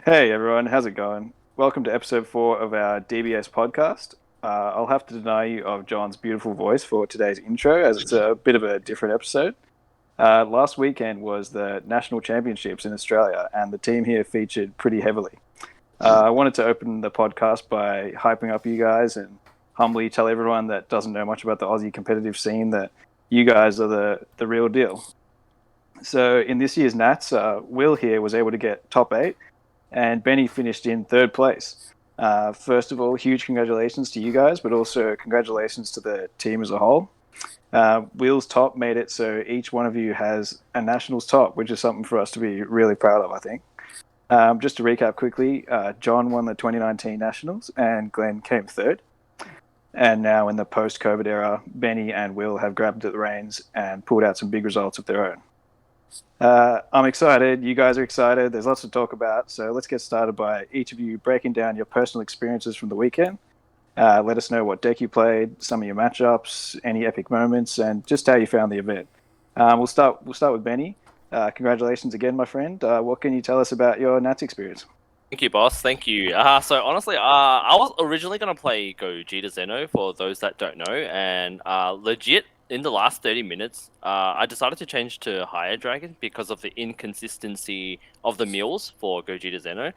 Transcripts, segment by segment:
Hey everyone, how's it going? Welcome to episode 4 of our DBS podcast. I'll have to deny you of John's beautiful voice for today's intro, as it's a bit of a different episode. Last weekend was the National Championships in Australia, and the team here featured pretty heavily. I wanted to open the podcast by hyping up you guys and humbly tell everyone that doesn't know much about the Aussie competitive scene that you guys are the real deal. So in this year's Nats, Will here was able to get top 8 and Benny finished in third place. First of all, huge congratulations to you guys, but also congratulations to the team as a whole. Will's top made it so each one of you has a Nationals top, which is something for us to be really proud of, I think. Just to recap quickly, John won the 2019 Nationals and Glenn came third. And now in the post-COVID era, Benny and Will have grabbed the reins and pulled out some big results of their own. I'm excited. You guys are excited. There's lots to talk about. So let's get started by each of you breaking down your personal experiences from the weekend. Let us know what deck you played, some of your matchups, any epic moments, and just how you found the event. We'll start with Benny. Congratulations again, my friend. What can you tell us about your Nats experience? Thank you, boss. Thank you. So honestly, I was originally gonna play Gogeta Zeno for those that don't know, and legit in the last 30 minutes, I decided to change to Higher Dragon because of the inconsistency of the meals for Gogeta Zeno.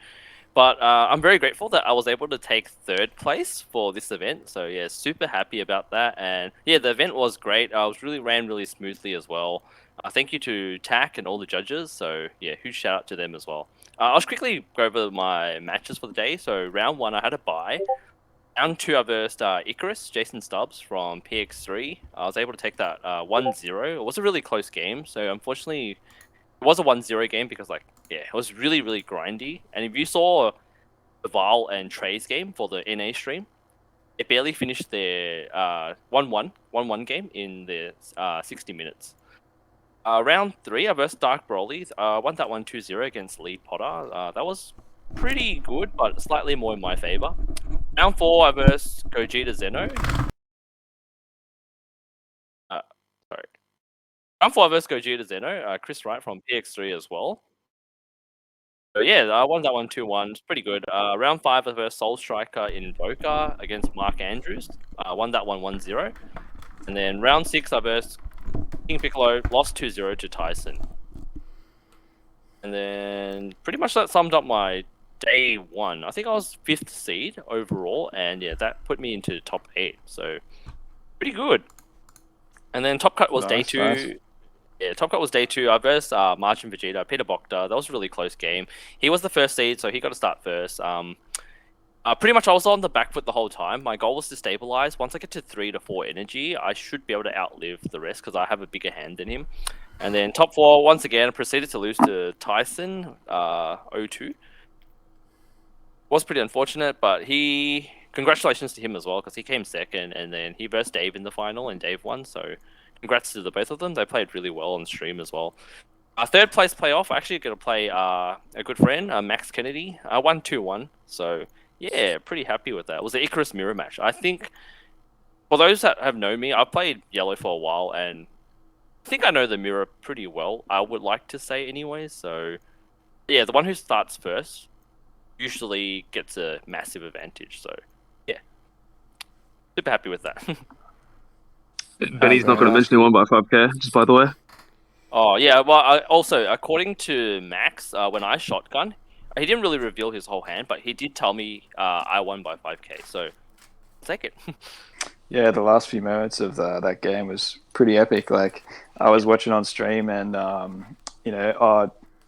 But I'm very grateful that I was able to take third place for this event. So yeah, super happy about that. And yeah, the event was great. I was ran really smoothly as well. Thank you to TAC and all the judges. So yeah, huge shout out to them as well. I'll just quickly go over my matches for the day. So round 1, I had a bye. Round 2, I versed Icarus, Jason Stubbs from PX3. I was able to take that 1-0. It was a really close game. So unfortunately, it was a 1-0 game because yeah, it was really, really grindy. And if you saw the Val and Trey's game for the NA stream, it barely finished their 1-1 game in the 60 minutes. Round 3, I versed Dark Broly. Won that 1-2-0 against Lee Potter. That was pretty good, but slightly more in my favor. Round 4, I versed Gogeta Zeno. Sorry. Round 4, I versed Gogeta Zeno. Chris Wright from PX3 as well. So yeah, I won that one 2-1. It's pretty good. Round 5, I versed Soul Striker in Invoker against Mark Andrews. Won that one 1-0. And then round 6, I versed King Piccolo, lost 2-0 to Tyson. And then pretty much that summed up my day 1. I think I was 5th seed overall, and yeah, that put me into top 8. So pretty good. And then Top Cut was day 2. Nice. Yeah, Top Cut was day 2. I versed Margin Vegeta, Peter Bokta. That was a really close game. He was the first seed, so he got to start first. Pretty much I was on the back foot the whole time. My goal was to stabilize. Once I get to 3 to 4 energy, I should be able to outlive the rest because I have a bigger hand than him. And then top 4, once again, I proceeded to lose to Tyson, 0-2. Was pretty unfortunate, but congratulations to him as well because he came second, and then he versed Dave in the final, and Dave won, so congrats to the both of them. They played really well on stream as well. Third place playoff, I actually going to play a good friend, Max Kennedy. I won 2-1, so yeah, pretty happy with that. It was the Icarus mirror match. I think, for those that have known me, I've played Yellow for a while, and I think I know the mirror pretty well, I would like to say anyway, so yeah, the one who starts first usually gets a massive advantage, so yeah. Super happy with that. Benny's not going to mention anyone by 5k, just by the way. Oh, yeah, well, also, according to Max, when I shotgun, he didn't really reveal his whole hand, but he did tell me I won by 5k, so take it. Yeah, the last few moments of that game was pretty epic. Like, I was watching on stream and,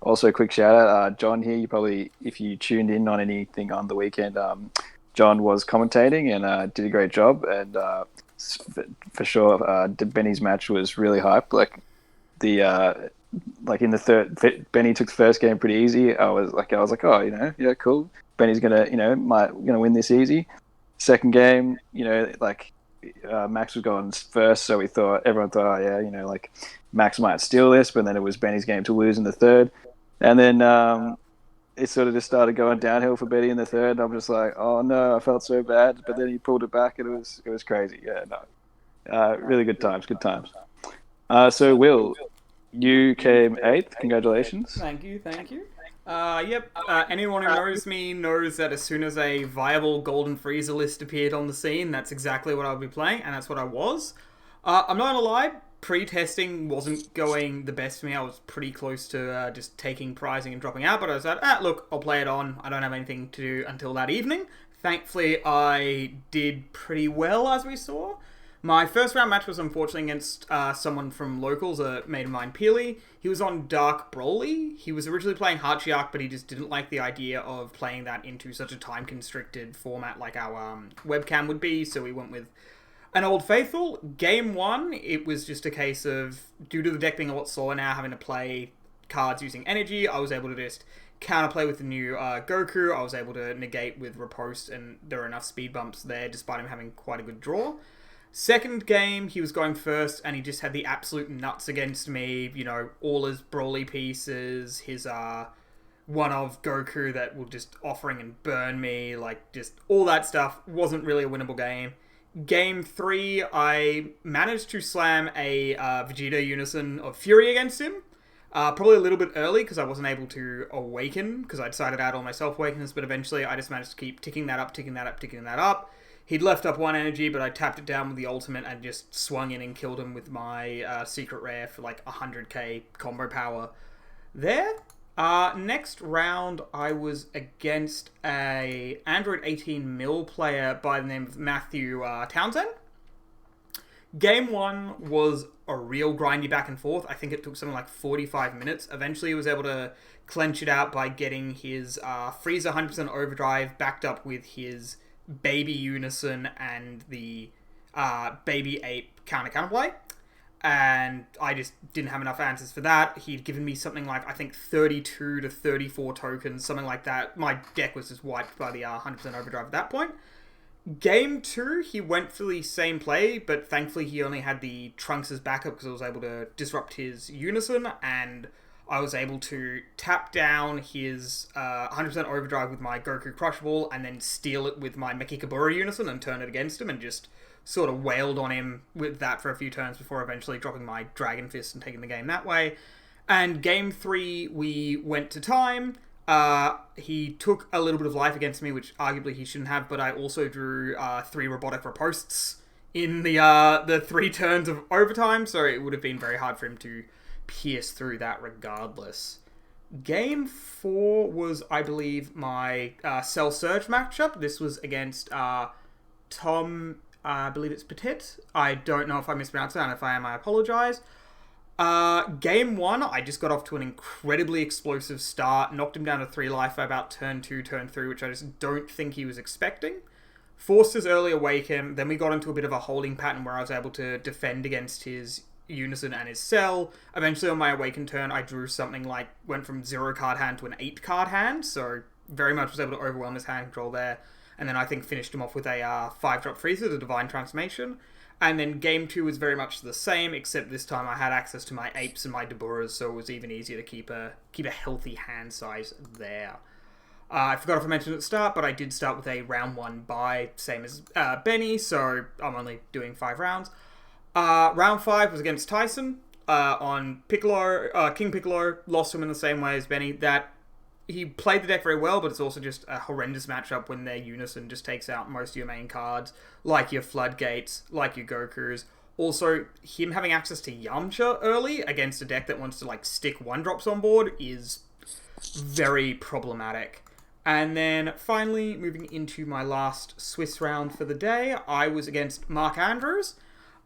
also a quick shout out, John here, you probably, if you tuned in on anything on the weekend, John was commentating and did a great job. And for sure, Benny's match was really hype. Like, in the third, Benny took the first game pretty easy. I was like, oh, yeah, cool. Benny's gonna win this easy. Second game, Max was going first, so everyone thought, oh yeah, Max might steal this, but then it was Benny's game to lose in the third, and then it sort of just started going downhill for Benny in the third. And I'm just like, oh no, I felt so bad, but then he pulled it back, and it was crazy. Yeah, no, really good times. So Will, you came 8th. Congratulations. Thank you. Yep. Anyone who knows me knows that as soon as a viable Golden Freezer list appeared on the scene, that's exactly what I would be playing, and that's what I was. I'm not gonna lie, pre-testing wasn't going the best for me. I was pretty close to just taking prizing and dropping out, but I was like, look, I'll play it on. I don't have anything to do until that evening. Thankfully, I did pretty well, as we saw. My first round match was unfortunately against someone from locals, a mate of mine, Peely. He was on Dark Broly. He was originally playing Hachiyak, but he just didn't like the idea of playing that into such a time-constricted format like our webcam would be, so we went with an Old Faithful. Game 1, it was just a case of, due to the deck being a lot slower now, having to play cards using energy, I was able to just counterplay with the new Goku. I was able to negate with Riposte, and there were enough speed bumps there, despite him having quite a good draw. Second game, he was going first, and he just had the absolute nuts against me. You know, all his Broly pieces, his one of Goku that will just offering and burn me, like just all that stuff. Wasn't really a winnable game. Game 3, I managed to slam a Vegeta Unison of Fury against him. Probably a little bit early because I wasn't able to awaken because I decided to add all my self-awakeners, but eventually I just managed to keep ticking that up. He'd left up one energy, but I tapped it down with the ultimate and just swung in and killed him with my secret rare for like 100k combo power there. Next round, I was against a Android 18 mil player by the name of Matthew Townsend. Game 1 was a real grindy back and forth. I think it took something like 45 minutes. Eventually, he was able to clench it out by getting his Frieza 100% overdrive backed up with his Baby Unison and the Baby Ape counterplay. And I just didn't have enough answers for that. He'd given me something like, I think, 32 to 34 tokens, something like that. My deck was just wiped by the 100% overdrive at that point. Game 2, he went for the same play, but thankfully he only had the Trunks as backup because I was able to disrupt his Unison, and I was able to tap down his 100% overdrive with my Goku Crush Ball and then steal it with my Mechikabura Unison and turn it against him and just sort of wailed on him with that for a few turns before eventually dropping my Dragon Fist and taking the game that way. And Game 3, we went to time. He took a little bit of life against me, which arguably he shouldn't have, but I also drew 3 robotic ripostes in the 3 turns of overtime, so it would have been very hard for him to pierce through that regardless. Game 4 was, I believe, my Cell Surge matchup. This was against Tom, I believe it's Petit. I don't know if I mispronounced that, and if I am, I apologize. Game 1, I just got off to an incredibly explosive start, knocked him down to 3 life by about turn 2, turn 3, which I just don't think he was expecting. Forced his early awaken, then we got into a bit of a holding pattern where I was able to defend against his Unison and his Cell. Eventually on my awaken turn, I drew something like, went from 0 card hand to an 8 card hand, so very much was able to overwhelm his hand control there. And then I think finished him off with a 5-drop Freezer, the Divine Transformation. And then Game 2 was very much the same, except this time I had access to my Apes and my Deburas, so it was even easier to keep a healthy hand size there. I forgot if I mentioned at the start, but I did start with a round 1 bye, same as Benny, so I'm only doing 5 rounds. Round 5 was against Tyson on Piccolo, King Piccolo, lost him in the same way as Benny. That he played the deck very well, but it's also just a horrendous matchup when their Unison just takes out most of your main cards, like your Floodgates, like your Gokus. Also, him having access to Yamcha early against a deck that wants to like stick 1-drops on board is very problematic. And then finally, moving into my last Swiss round for the day, I was against Mark Andrews.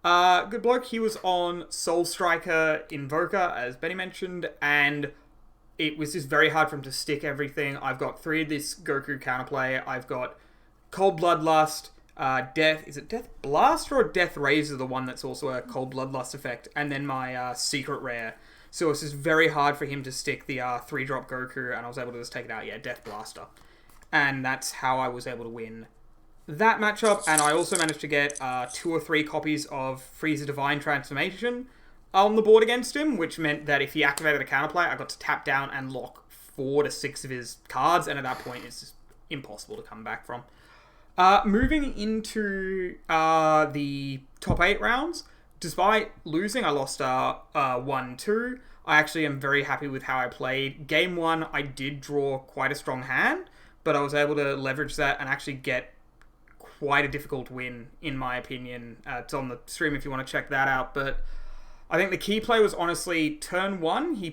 Good bloke. He was on Soul Striker Invoker, as Benny mentioned, and it was just very hard for him to stick everything. I've got 3 of this Goku counterplay. I've got Cold Bloodlust, Death... Is it Death Blast or Death Razor, the one that's also a Cold Bloodlust effect? And then my Secret Rare. So it's just very hard for him to stick the 3-drop Goku, and I was able to just take it out. Yeah, Death Blaster. And that's how I was able to win that matchup. And I also managed to get 2 or 3 copies of Frieza Divine Transformation on the board against him, which meant that if he activated a counterplay, I got to tap down and lock 4 to 6 of his cards, and at that point, it's just impossible to come back from. Moving into the top 8 rounds, despite losing, I lost 1-2. I actually am very happy with how I played. Game 1, I did draw quite a strong hand, but I was able to leverage that and actually get quite a difficult win, in my opinion. It's on the stream if you want to check that out, but I think the key play was honestly turn 1. He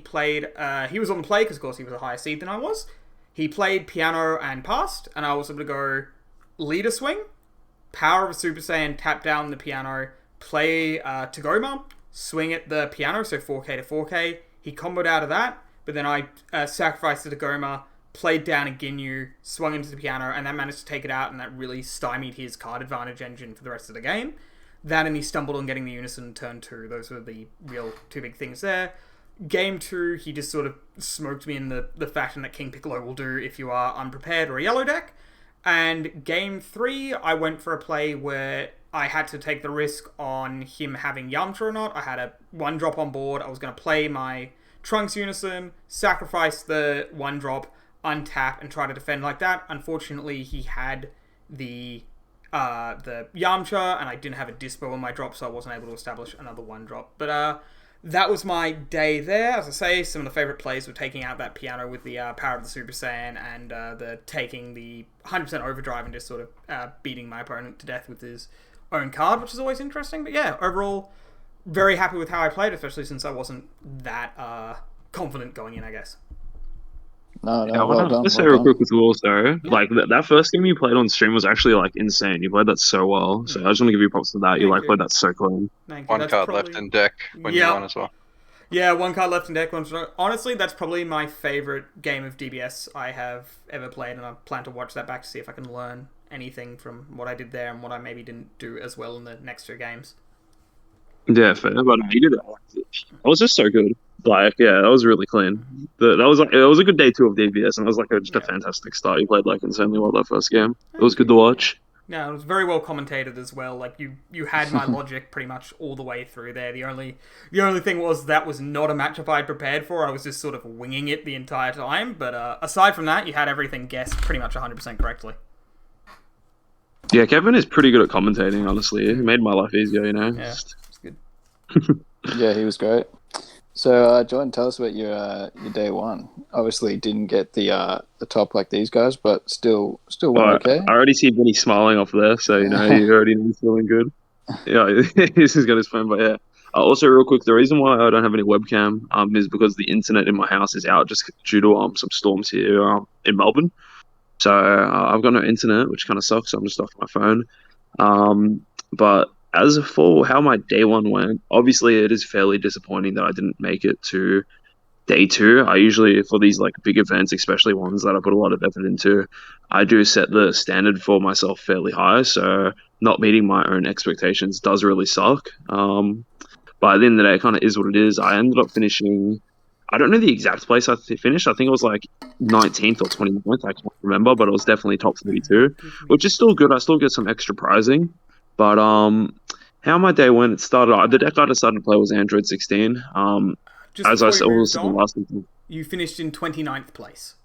was on play because, of course, he was a higher seed than I was. He played piano and passed, and I was able to go leader swing, power of a Super Saiyan, tap down the piano, play Tagoma, swing at the piano, so 4K to 4K. He comboed out of that, but then I sacrificed the Tagoma, played down a Ginyu, swung into the piano, and that managed to take it out, and that really stymied his card advantage engine for the rest of the game. That and he stumbled on getting the Unison turn 2. Those were the real two big things there. Game 2, he just sort of smoked me in the fashion that King Piccolo will do if you are unprepared or a yellow deck. And Game 3, I went for a play where I had to take the risk on him having Yamcha or not. I had a 1-drop on board. I was going to play my Trunks Unison, sacrifice the 1-drop, untap, and try to defend like that. Unfortunately, he had the Yamcha, and I didn't have a Dispo on my drop, so I wasn't able to establish another 1-drop. But that was my day there. As I say, some of the favourite plays were taking out that piano with the power of the Super Saiyan and the taking the 100% overdrive and just sort of beating my opponent to death with his own card, which is always interesting. But yeah, overall, very happy with how I played, especially since I wasn't that confident going in, I guess. No, Yeah, I well want done. to say Well real done. quick with Will, though, like that first game you played on stream was actually like insane. You played that so well, so I just want to give you props for that. You Thank like you. played that so clean. Thank you. One That's card probably... left in deck when you Yep. won as well. Yeah, 1 card left in deck. Honestly, that's probably my favourite game of DBS I have ever played, and I plan to watch that back to see if I can learn anything from what I did there and what I maybe didn't do as well in the next 2 games. Yeah, fair, but you did it. That was just so good. Like, yeah, that was really clean. That was like it was a good day 2 of DBS, and it was like just a Yeah. fantastic start. You played like insanely well that first game. It was good to watch. Yeah, it was very well commentated as well. Like you had my logic pretty much all the way through there. The only thing was that was not a matchup I'd prepared for. I was just sort of winging it the entire time. But aside from that, you had everything guessed pretty much 100% correctly. Yeah, Kevin is pretty good at commentating. Honestly, he made my life easier. You know. Yeah, it's good. Yeah, he was great. So, Jordan, tell us about your day 1. Obviously, didn't get the top like these guys, but still went okay. I already see Benny smiling off there, so you know you already know he's feeling good. Yeah, he's just got his phone, but yeah. Also, real quick, the reason why I don't have any webcam is because the internet in my house is out just due to some storms here in Melbourne. So I've got no internet, which kind of sucks. So I'm just off my phone. But as for how my day 1 went, obviously it is fairly disappointing that I didn't make it to day 2. I usually, for these like big events, especially ones that I put a lot of effort into, I do set the standard for myself fairly high. So not meeting my own expectations does really suck. But at the end of the day, it kind of is what it is. I ended up finishing, I don't know the exact place I finished. I think it was like 19th or 29th. I can't remember, but it was definitely top 32, which is still good. I still get some extra prizing. But how my day went, it started. The deck I decided to play was Android 16. Just As I before said, you was moved the on, last one. you finished in 29th place.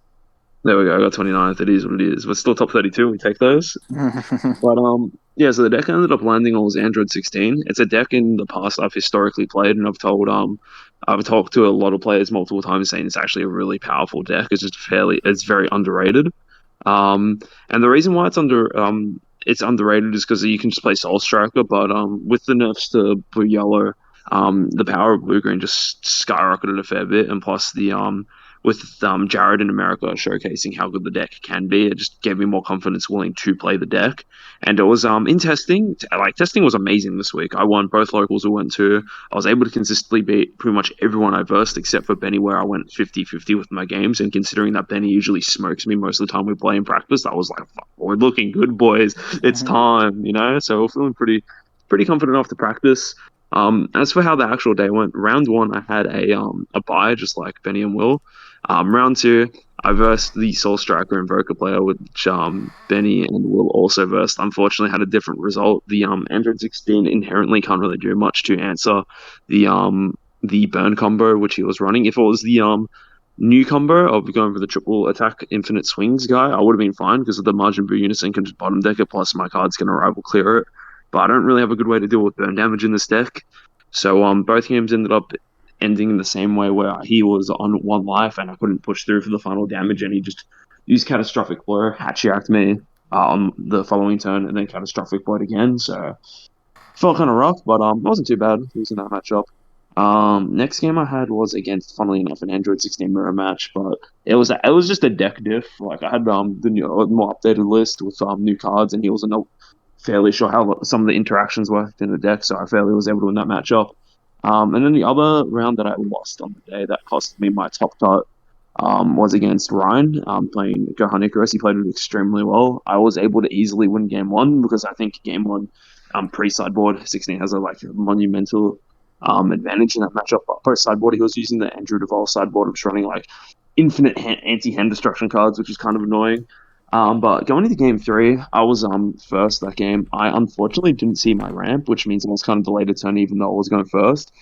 There we go. I got 29th. It is what it is. But still top 32. We take those. But yeah. So the deck I ended up landing on was Android 16. It's a deck in the past I've historically played, and I've talked to a lot of players multiple times saying it's actually a really powerful deck. It's very underrated. And the reason why it's underrated is because you can just play Soul Striker, but with the nerfs to blue yellow, the power of blue green just skyrocketed a fair bit, and plus with Jared in America showcasing how good the deck can be, it just gave me more confidence willing to play the deck. And it was in testing, testing was amazing this week. I won both locals I went to. I was able to consistently beat pretty much everyone I versed except for Benny, where I went 50-50 with my games. And considering that Benny usually smokes me most of the time we play in practice, I was like, fuck, we're looking good, boys. It's time, you know? So we're feeling pretty confident after practice. As for how the actual day went, round 1 I had a bye, just like Benny and Will. Round 2, I versed the Soul Striker Invoker player, which Benny and Will also versed. Unfortunately, had a different result. The Android 16 inherently can't really do much to answer the burn combo which he was running. If it was the new combo of going for the triple attack infinite swings guy, I would have been fine because of the Margin Boo Unison can just bottom deck it, plus my card's going to rival clear it. But I don't really have a good way to deal with burn damage in this deck. So both games ended up ending in the same way where he was on 1 life and I couldn't push through for the final damage, and he just used Catastrophic Blow, hatch-yacked me on the following turn, and then Catastrophic Blow again. So felt kind of rough, but it wasn't too bad losing that matchup. Next game I had was against, funnily enough, an Android 16 mirror match, but it was just a deck diff. Like I had the more updated list with new cards, and he wasn't fairly sure how some of the interactions worked in the deck, so I fairly was able to win that matchup. And then the other round that I lost on the day that cost me my top cut was against Ryan, playing Gohan Icarus. He played it extremely well. I was able to easily win game one because I think game one, pre-sideboard, 16 has a monumental advantage in that matchup. But post-sideboard, he was using the Andrew Duval sideboard, which running infinite anti-hand destruction cards, which is kind of annoying. But going into game three, I was first that game. I unfortunately didn't see my ramp, which means I was kind of delayed a turn even though I was going first.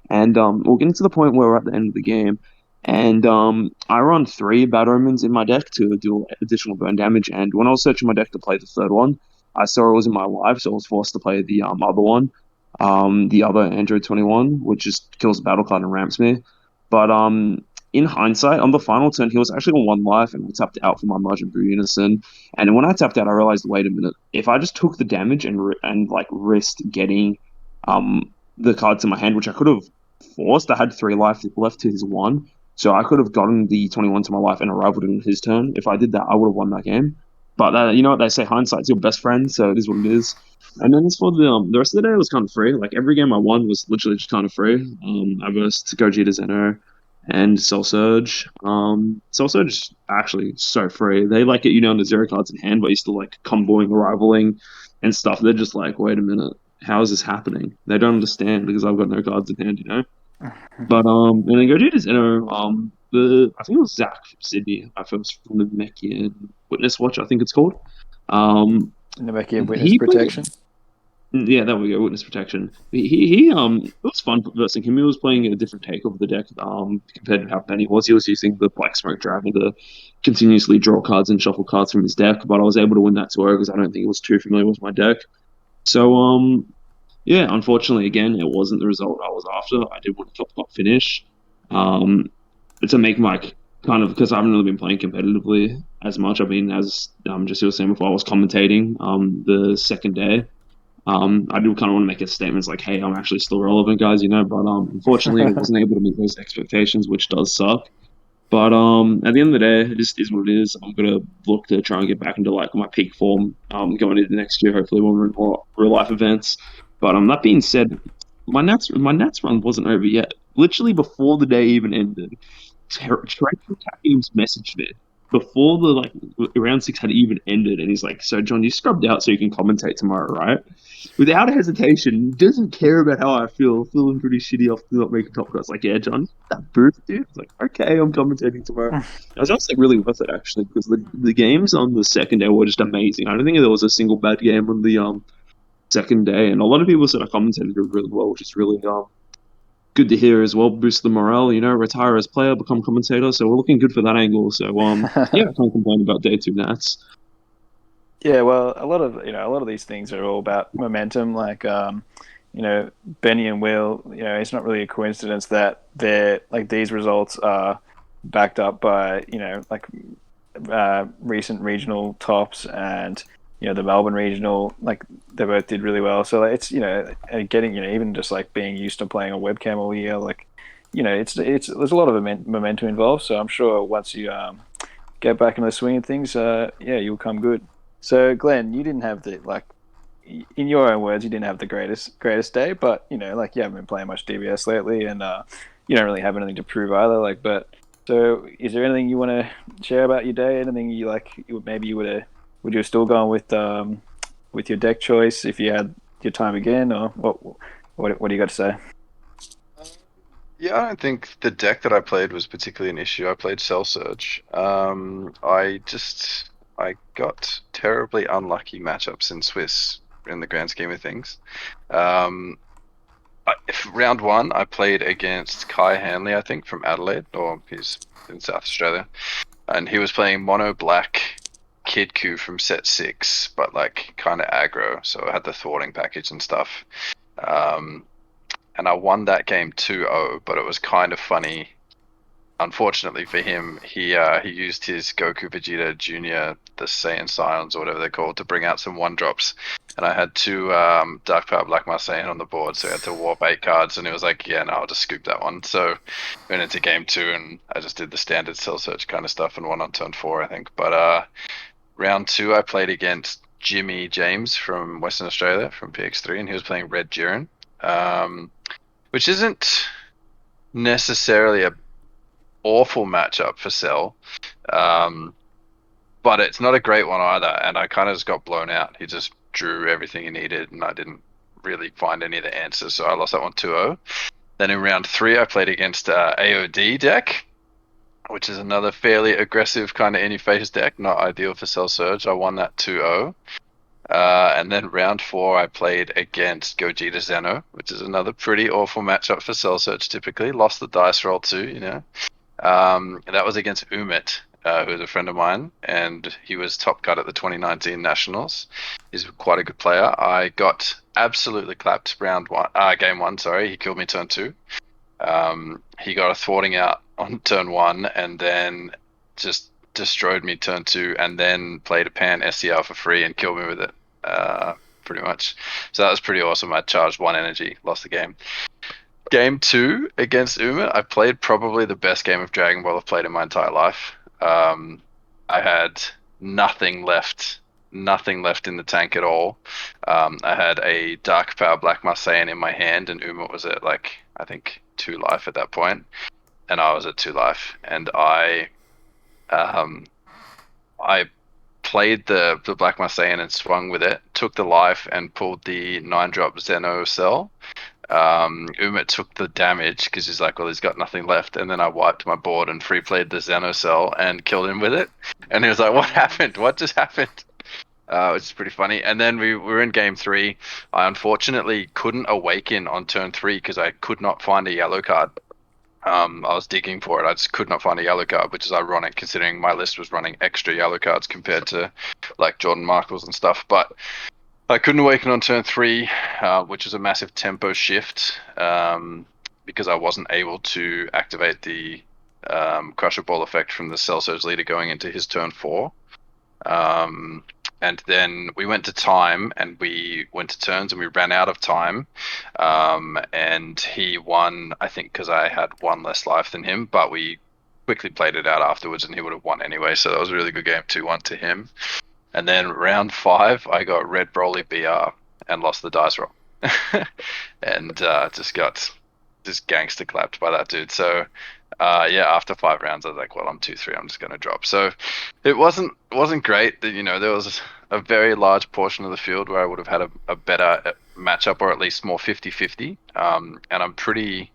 And we're getting to the point where we're at the end of the game. And I run 3 Bad Omens in my deck to do additional burn damage. And when I was searching my deck to play the third one, I saw it was in my life, so I was forced to play the other one, the other Android 21, which just kills the battle card and ramps me. But in hindsight, on the final turn, he was actually on 1 life, and I tapped out for my Margin Brew Unison. And when I tapped out, I realized, wait a minute, if I just took the damage and risked getting the card to my hand, which I could have forced, I had 3 life left to his 1. So I could have gotten the 21 to my life and arrived in his turn. If I did that, I would have won that game. But you know what they say, hindsight's your best friend, so it is what it is. And then as for the rest of the day, it was kind of free. Like every game I won was literally just kind of free. I versed Gogeta Zeno and Soul Surge. Soul Surge is actually so free. They get you down to 0 cards in hand, but you still comboing, rivaling, and stuff. They're just wait a minute, how is this happening? They don't understand because I've got no cards in hand, you know. But and then Gogeta Zeno, I think it was Zach from Sydney. I first from the Namekian Witness Watch, I think it's called. Namekian Witness Protection. Yeah, there we go. Witness Protection. He it was fun versing him. He was playing a different take of the deck compared to how Benny was. He was using the Black Smoke Dragon to continuously draw cards and shuffle cards from his deck. But I was able to win that tour because I don't think it was too familiar with my deck. So yeah, unfortunately, again, it wasn't the result I was after. I did want a top finish. To make my kind of, because I haven't really been playing competitively as much. I mean, as just you were saying before, I was commentating the second day. I do kind of want to make a statement like, hey, I'm actually still relevant, guys, you know, but unfortunately, I wasn't able to meet those expectations, which does suck. But at the end of the day, it just is what it is. I'm gonna look to try and get back into my peak form going into next year. Hopefully, when we're in more real life events. But that being said, my Nats run wasn't over yet. Literally before the day even ended, Trey from Tap Games messaged me before the round 6 had even ended, and he's like, "So John, you scrubbed out so you can commentate tomorrow, right?" Without a hesitation, doesn't care about how I feel. Feeling pretty shitty after not making top cuts. Like, yeah, John, that booth, dude. It's like, okay, I'm commentating tomorrow. It was honestly really worth it actually because the games on the second day were just amazing. I don't think there was a single bad game on the second day, and a lot of people said I commentated really well, which is really good to hear as well. Boost the morale, you know, retire as player, become commentator. So we're looking good for that angle. So yeah, I can't complain about day 2 Nats. Yeah, well, a lot of these things are all about momentum. Benny and Will, it's not really a coincidence that these results are backed up by recent regional tops and the Melbourne regional. They both did really well. So it's getting even just being used to playing on webcam all year. It's there's a lot of momentum involved. So I'm sure once you get back into the swing of things, you'll come good. So Glenn, you didn't have in your own words, you didn't have the greatest day, but you haven't been playing much DBS lately, and you don't really have anything to prove either. But so is there anything you want to share about your day? Anything you would you have still gone with your deck choice if you had your time again, or what do you got to say? Yeah, I don't think the deck that I played was particularly an issue. I played Cell Surge. I got terribly unlucky matchups in Swiss in the grand scheme of things. Round 1, I played against Kai Hanley, I think, from Adelaide, or he's in South Australia, and he was playing mono black Kid Q from set 6, but kind of aggro, so I had the thwarting package and stuff. and I won that game 2-0, but it was kind of funny. Unfortunately for him, he used his Goku Vegeta Junior, the Saiyan Scions or whatever they're called, to bring out some 1-drops, and I had 2 Dark Power Black Saiyan on the board, so I had to warp 8 cards, and he was like, yeah, no, I'll just scoop that one. So went into game 2, and I just did the standard Cell Search kind of stuff and won on turn 4, I think. But round 2, I played against Jimmy James from Western Australia from PX3, and he was playing Red Jiren, which isn't necessarily a awful matchup for Cell, but it's not a great one either, and I kind of just got blown out. He just drew everything he needed, and I didn't really find any of the answers, so I lost that one 2-0. Then in round 3, I played against AOD deck, which is another fairly aggressive kind of any-face deck, not ideal for Cell Surge. I won that 2-0. And then round 4, I played against Gogeta Zeno, which is another pretty awful matchup for Cell Search typically. Lost the dice roll too, you know. That was against Umit, who is a friend of mine, and he was top cut at the 2019 Nationals. He's quite a good player. I got absolutely clapped game 1, sorry. He killed me turn 2. He got a thwarting out on turn 1 and then just destroyed me turn 2 and then played a pan SCR for free and killed me with it, pretty much. So that was pretty awesome. I charged 1 energy, lost the game. Game 2 against Uma, I played probably the best game of Dragon Ball I've played in my entire life. I had nothing left in the tank at all. I had a Dark Power Black Saiyan in my hand, and Uma was at like, I think 2 life at that point, and I was at 2 life, and I played the Black Saiyan and swung with it, took the life, and pulled the 9-drop Zeno Cell. Umit took the damage because he's like, well, he's got nothing left, and then I wiped my board and free played the Zeno Cell and killed him with it. And he was like, what happened? What just happened? Which is pretty funny. And then we were in game 3. I unfortunately couldn't awaken on turn 3 because I could not find a yellow card. I was digging for it. I just could not find a yellow card, which is ironic considering my list was running extra yellow cards compared to like Jordan Markles and stuff. But I couldn't awaken on turn 3, which is a massive tempo shift, because I wasn't able to activate the Crusher Ball effect from the Cell Surge leader going into his turn 4. And then we went to time, and we went to turns, and we ran out of time. And he won, I think, because I had 1 less life than him, but we quickly played it out afterwards, and he would have won anyway. So that was a really good game, 2-1 to him. And then round 5, I got Red Broly BR and lost the dice roll. And just got gangster clapped by that dude. So after 5 rounds, I was like, well, I'm 2-3, I'm just going to drop. So it wasn't great. You know, there was a very large portion of the field where I would have had a better matchup, or at least more 50-50. And I'm pretty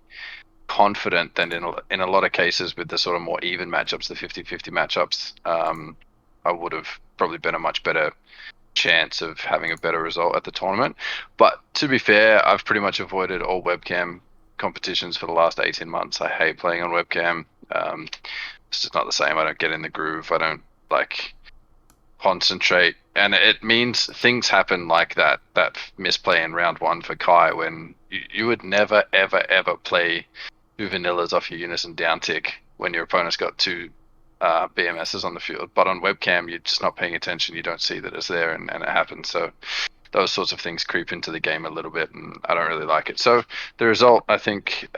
confident that in a lot of cases with the sort of more even matchups, the 50-50 matchups, I would have probably been a much better chance of having a better result at the tournament. But to be fair, I've pretty much avoided all webcam competitions for the last 18 months. I hate playing on webcam. It's just not the same. I don't get in the groove. I don't like concentrate, and it means things happen like that misplay in round 1 for Kai, when you would never ever play 2 vanillas off your unison down tick when your opponent's got 2 BMSs on the field, but on webcam you're just not paying attention, you don't see that it's there, and it happens. So those sorts of things creep into the game a little bit, and I don't really like it. So the result, I think,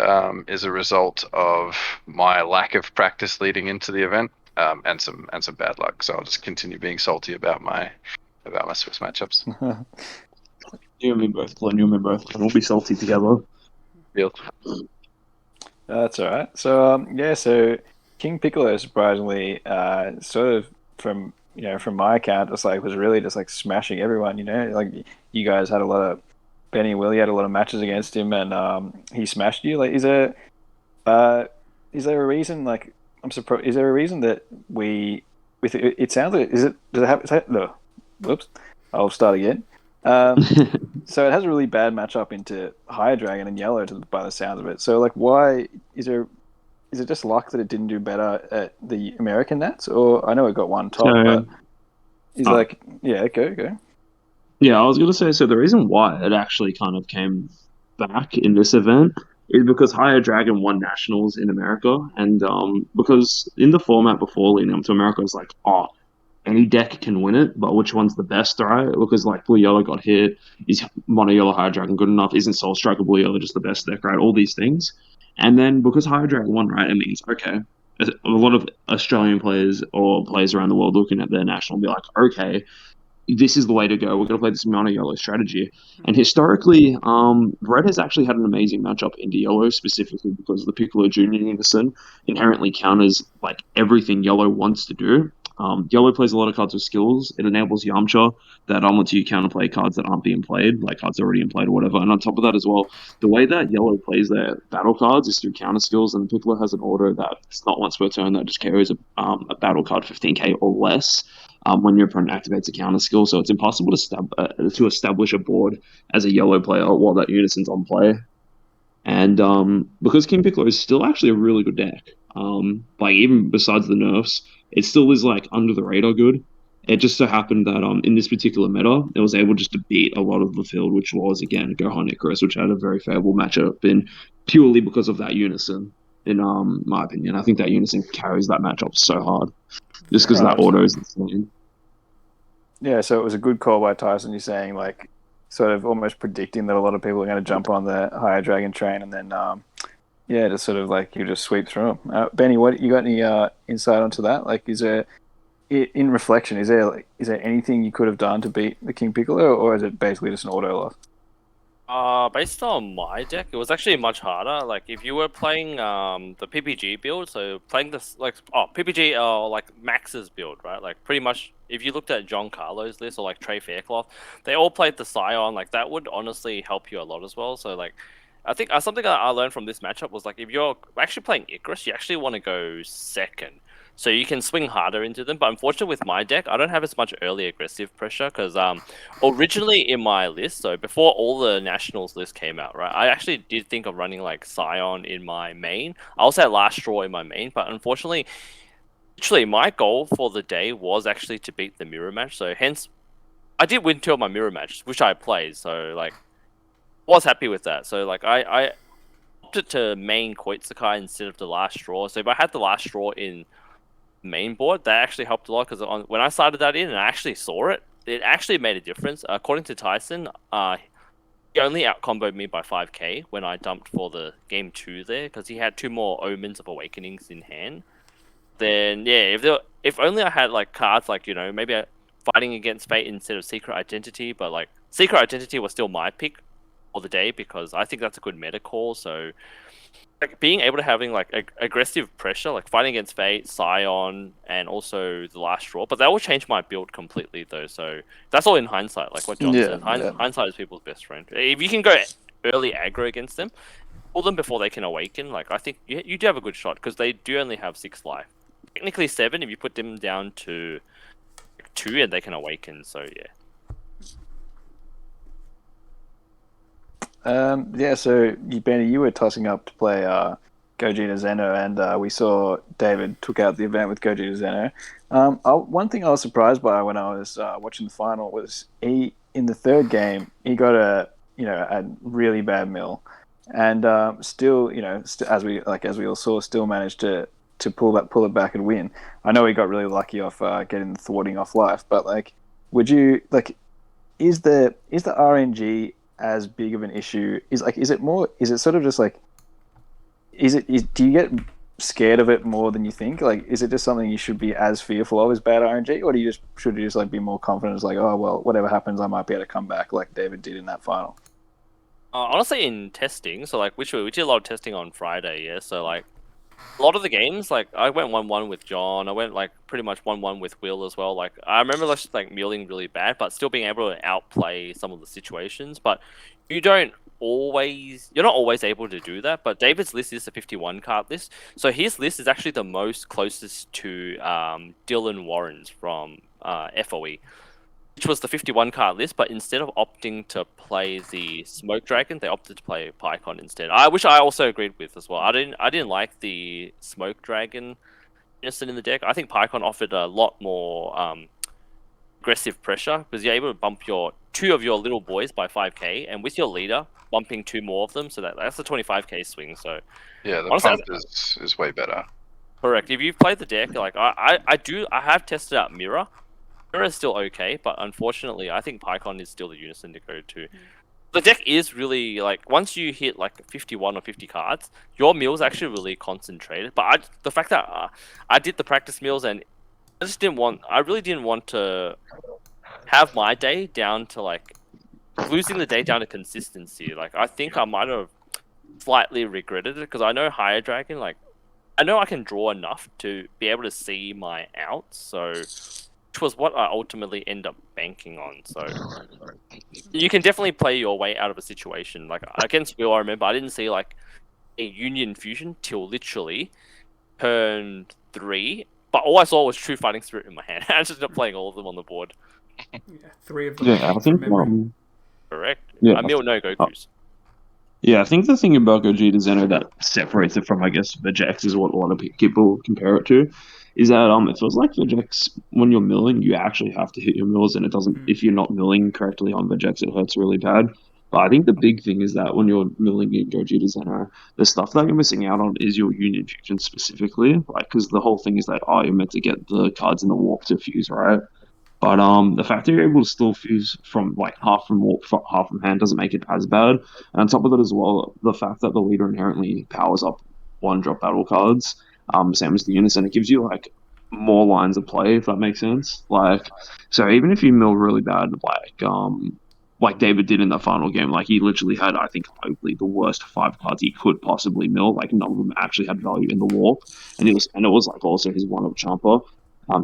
is a result of my lack of practice leading into the event, and some bad luck. So I'll just continue being salty about my Swiss matchups. You and me both, Glenn. You and me both. And we'll be salty together. Field. That's all right. So so King Piccolo, surprisingly, sort of from my account, just like was really just like smashing everyone. You know, like you guys had a lot of Benny and Willie had a lot of matches against him, and he smashed you. Like, is there a reason? Like, I'm surprised. Is there a reason that it sounds like does it have no? Whoops. I'll start again. So it has a really bad matchup into Higher Dragon and Yellow by the sounds of it. So like, why is it just luck that it didn't do better at the American Nats? Or I know it got 1 top, but he's go. Yeah, I was going to say, so the reason why it actually kind of came back in this event is because Higher Dragon won Nationals in America, and because in the format before leading up to America, it's like, oh, any deck can win it, but which one's the best, right? Because like Blue Yellow got hit, is Mono Yellow Higher Dragon good enough? Isn't Soul Striker Blue Yellow just the best deck, right? All these things. And then because Higher Dragon won, right, it means, okay, a lot of Australian players or players around the world looking at their national be like, okay, this is the way to go. We're going to play this mono yellow strategy. And historically, Red has actually had an amazing matchup into yellow, specifically because the Piccolo Junior Unison inherently counters like everything yellow wants to do. Yellow plays a lot of cards with skills. It enables Yamcha that lets you counterplay cards that aren't being played, like cards already in played or whatever. And on top of that as well, the way that yellow plays their battle cards is through counter skills, and Piccolo has an order that's not once per turn that just carries a battle card 15k or less. When your opponent activates a counter skill, so it's impossible to establish a board as a yellow player while that unison's on play. And because King Piccolo is still actually a really good deck, like even besides the nerfs, it still is like under the radar good. It just so happened that in this particular meta, it was able just to beat a lot of the field, which was again Gohan Icarus, which had a very favorable matchup, and purely because of that unison. In my opinion, I think that unison carries that matchup so hard, just because that auto is insane. Yeah, so it was a good call by Tyson. You're saying like sort of almost predicting that a lot of people are going to jump on the Higher Dragon train, and then yeah, just sort of like you just sweep through them. Benny, what you got any insight onto that? Like, is there in reflection, is there anything you could have done to beat the King Piccolo, or is it basically just an auto loss? Based on my deck, it was actually much harder. Like if you were playing the PPG build, so playing this PPG like Max's build, right? Like pretty much if you looked at John Carlo's list or like Trey Faircloth, they all played the Scion. Like that would honestly help you a lot as well. So like I think something I learned from this matchup was like if you're actually playing Icarus, you actually want to go second. So you can swing harder into them, but unfortunately with my deck, I don't have as much early aggressive pressure because originally in my list, so before all the Nationals list came out, right, I actually did think of running like Scion in my main. I also had Last Straw in my main, but unfortunately, literally my goal for the day was actually to beat the mirror match. So hence, I did win 2 of my mirror matches, which I played. So like, was happy with that. So like I opted to main Koitsukai instead of the Last Straw. So if I had the Last Straw in main board, that actually helped a lot because when I started that in and I actually saw it, it actually made a difference. According to Tyson, he only out-comboed me by 5k when I dumped for the game 2 there because he had 2 more Omens of Awakenings in hand. Then yeah, if only I had like cards like, you know, maybe Fighting Against Fate instead of Secret Identity, but like Secret Identity was still my pick for the day because I think that's a good meta call. So like being able to having like aggressive pressure, like Fighting Against Fate, Scion, and also the Last Straw, but that will change my build completely though. So that's all in hindsight, like what John said. Hindsight is people's best friend. If you can go early aggro against them, pull them before they can awaken. Like I think you do have a good shot because they do only have 6 life. Technically 7 if you put them down to 2 and they can awaken. So yeah. Yeah, so Benny, you were tossing up to play Gogeta Zeno, and we saw David took out the event with Gogeta Zeno. One thing I was surprised by when I was watching the final was he in the 3rd game he got a really bad mill, and still as we all saw, still managed to pull it back and win. I know he got really lucky off getting the thwarting off life, but like, would you like is the RNG as big of an issue? Is it sort of just like do you get scared of it more than you think? Like, is it just something you should be as fearful of as bad RNG, or should you just like be more confident? It's like, oh well, whatever happens, I might be able to come back like David did in that final. Honestly, in testing, so like we did a lot of testing on Friday, yeah. So like a lot of the games, like I went 1-1 with John. I went like pretty much 1-1 with Will as well. Like I remember just like milling really bad, but still being able to outplay some of the situations. But you're not always able to do that. But David's list is a 51 card list, so his list is actually the most closest to Dylan Warren's from FOE, which was the 51 card list, but instead of opting to play the Smoke Dragon, they opted to play Pycon instead. Which I also agreed with as well. I didn't like the Smoke Dragon instant in the deck. I think Pycon offered a lot more aggressive pressure because you're able to bump 2 of your little boys by 5k, and with your leader, bumping 2 more of them, so that's a 25k swing. So Yeah, the honestly, pump is way better. correct. If you've played the deck, like I have tested out Mirror. Mirror is still okay, but unfortunately, I think Pycon is still the unison to go to. The deck is really like once you hit like 51 or 50 cards, your mill's actually really concentrated. But the fact that I did the practice mills and I really didn't want to have my day down to like losing the day down to consistency. Like I think I might have slightly regretted it because I know Higher Dragon, like I know I can draw enough to be able to see my outs, so which was what I ultimately end up banking on. So you can definitely play your way out of a situation. Like against Will, I remember I didn't see like a Union Fusion till literally turn 3, but all I saw was True Fighting Spirit in my hand. I just ended up playing all of them on the board. Yeah, 3 of them. Yeah, I think. Correct. Yeah. Mill no Gokus. Yeah, I think the thing about Gogeta Zeno that separates it from, I guess, Vegex is what a lot of people compare it to, is that it feels like Vegex, when you're milling, you actually have to hit your mills, and it doesn't. If you're not milling correctly on Vegex, it hurts really bad. But I think the big thing is that when you're milling in Gogeta Zeno, the stuff that you're missing out on is your Union Fusion specifically, like because the whole thing is that you're meant to get the cards in the warp to fuse, right? But the fact that you're able to still fuse from like half from warp, half from hand doesn't make it as bad. And on top of that as well, the fact that the leader inherently powers up 1-drop battle cards, same as the unison, it gives you like more lines of play, if that makes sense. Like, so even if you mill really bad, like David did in the final game, like he literally had, I think, hopefully the worst 5 cards he could possibly mill. Like none of them actually had value in the warp, and it was like also his 1-up chomper.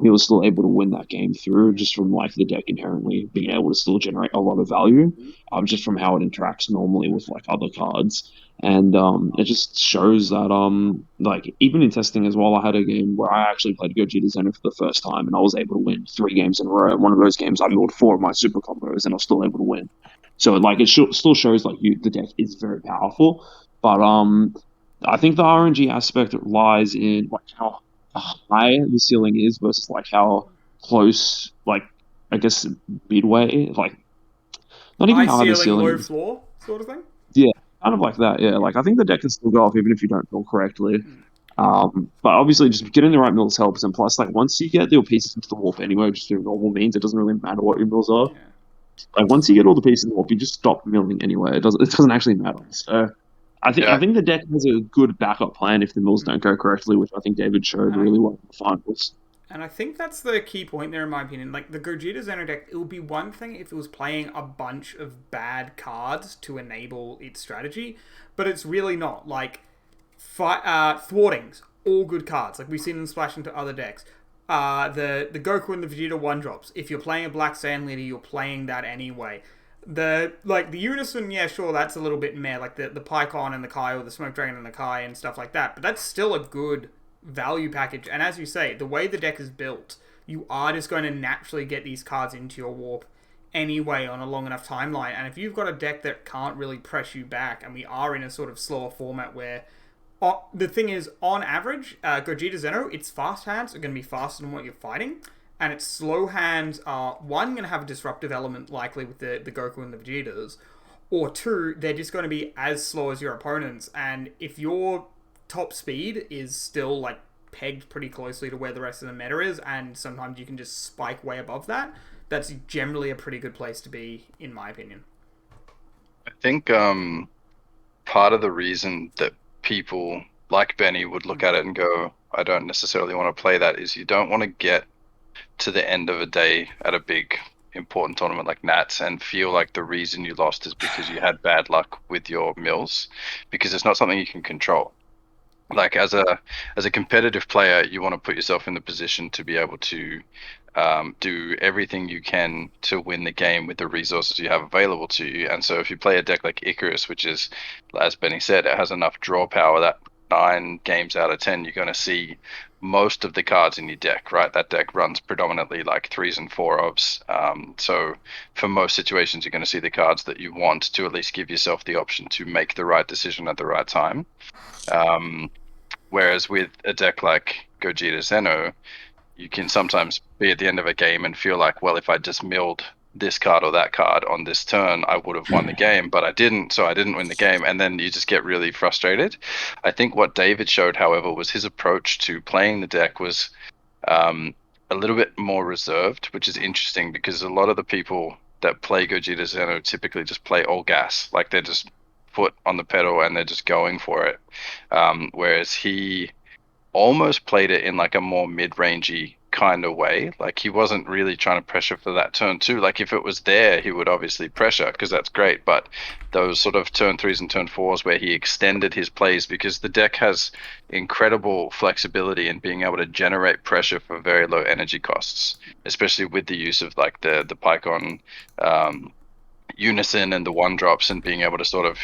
He was still able to win that game through just from like the deck inherently being able to still generate a lot of value, just from how it interacts normally with like other cards. And it just shows that like even in testing as well, I had a game where I actually played Gogeta Zeno for the first time, and I was able to win 3 games in a row. One of those games, I milled 4 of my super combos, and I was still able to win. So like it still shows like the deck is very powerful, but I think the RNG aspect lies in like how high the ceiling is versus like how close, like I guess midway, like not even High how the ceiling, ceiling low is. floor sort of thing. Yeah, kind of like that. Yeah, like I think the deck can still go off even if you don't build correctly. But obviously, just getting the right mills helps, and plus, like once you get your pieces into the warp anyway, just through normal means, it doesn't really matter what your mills are. Yeah. Like once you get all the pieces in the warp, you just stop milling anyway. It doesn't actually matter. So I think the deck has a good backup plan if the mills don't go correctly, which I think David showed really well in the finals. And I think that's the key point there, in my opinion. Like, the Gogeta Zeno deck, it would be one thing if it was playing a bunch of bad cards to enable its strategy, but it's really not. Like, Thwartings, all good cards. Like, we've seen them splash into other decks. The Goku and the Vegeta 1-drops. If you're playing a Black Sand Leader, you're playing that anyway. The Unison, yeah, sure, that's a little bit meh. Like, the Pycon and the Kai, or the Smoke Dragon and the Kai and stuff like that. But that's still a good value package, and as you say, the way the deck is built, you are just going to naturally get these cards into your warp anyway on a long enough timeline. And if you've got a deck that can't really press you back, and we are in a sort of slower format where the thing is, on average, Gogeta Zeno, its fast hands are going to be faster than what you're fighting, and its slow hands are, one, going to have a disruptive element likely with the Goku and the Vegetas, or two, they're just going to be as slow as your opponents. And if your top speed is still like pegged pretty closely to where the rest of the meta is, and sometimes you can just spike way above that, that's generally a pretty good place to be, in my opinion. I think part of the reason that people like Benny would look at it and go, I don't necessarily want to play that, is you don't want to get to the end of a day at a big important tournament like Nats and feel like the reason you lost is because you had bad luck with your mills, because it's not something you can control. Like as a competitive player, you want to put yourself in the position to be able to do everything you can to win the game with the resources you have available to you. And so if you play a deck like Icarus, which is, as Benny said, it has enough draw power that 9 games out of 10 you're going to see most of the cards in your deck, right? That deck runs predominantly like 3s and 4-ofs. So for most situations, you're going to see the cards that you want to at least give yourself the option to make the right decision at the right time. Whereas with a deck like Gogeta Zeno, you can sometimes be at the end of a game and feel like, well, if I just milled this card or that card on this turn, I would have won the game, but I didn't, so I didn't win the game. And then you just get really frustrated. I think what David showed, however, was his approach to playing the deck was a little bit more reserved, which is interesting because a lot of the people that play Gogeta Zeno typically just play all gas, like they're just foot on the pedal and they're just going for it. Whereas he almost played it in like a more mid-rangey kind of way. Like he wasn't really trying to pressure for that turn 2. Like if it was there, he would obviously pressure because that's great. But those sort of turn 3s and turn 4s where he extended his plays, because the deck has incredible flexibility in being able to generate pressure for very low energy costs, especially with the use of like the Pycon Unison and the 1-drops, and being able to sort of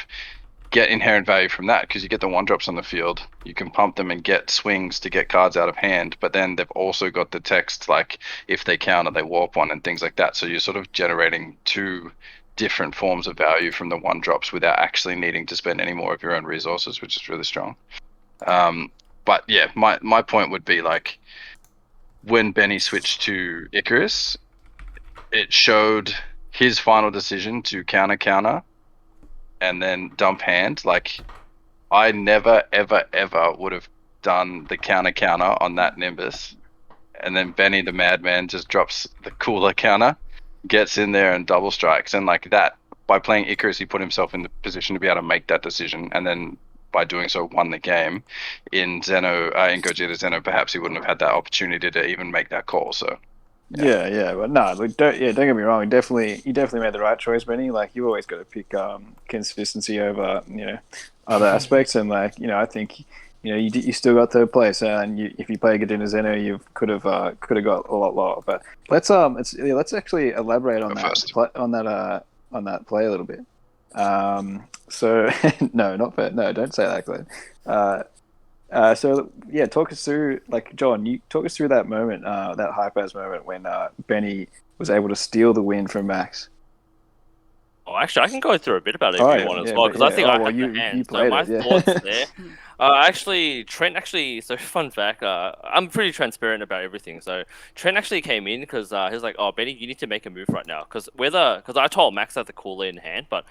get inherent value from that, because you get the 1-drops on the field, you can pump them and get swings to get cards out of hand, but then they've also got the text like if they counter they warp one and things like that, so you're sort of generating 2 different forms of value from the 1-drops without actually needing to spend any more of your own resources, which is really strong. But yeah, my point would be like when Benny switched to Icarus, it showed his final decision to counter and then dump hand. Like I never ever would have done the counter on that Nimbus, and then Benny the Madman just drops the cooler counter, gets in there and double strikes, and like that, by playing Icarus he put himself in the position to be able to make that decision, and then by doing so won the game. In Gogeta Zeno, perhaps he wouldn't have had that opportunity to even make that call. So yeah, but no, like, don't get me wrong. You definitely made the right choice, Benny. Like you always got to pick consistency over other aspects, and like I think you still got third place, and if you play Gogeta Zeno, you could have got a lot lower. But let's actually elaborate on that play a little bit. So no, not fair. No, don't say that, Glenn. So yeah, talk us through, like John, you talk us through that moment, that Hypers moment when Benny was able to steal the win from Max. Oh, actually, I can go through a bit about it if you want as well, because I think I have the hand. So my thoughts there. Actually, Trent actually. So fun fact, I'm pretty transparent about everything. So Trent actually came in because he was like, "Oh, Benny, you need to make a move right now." Because I told Max I had the cooler in hand, but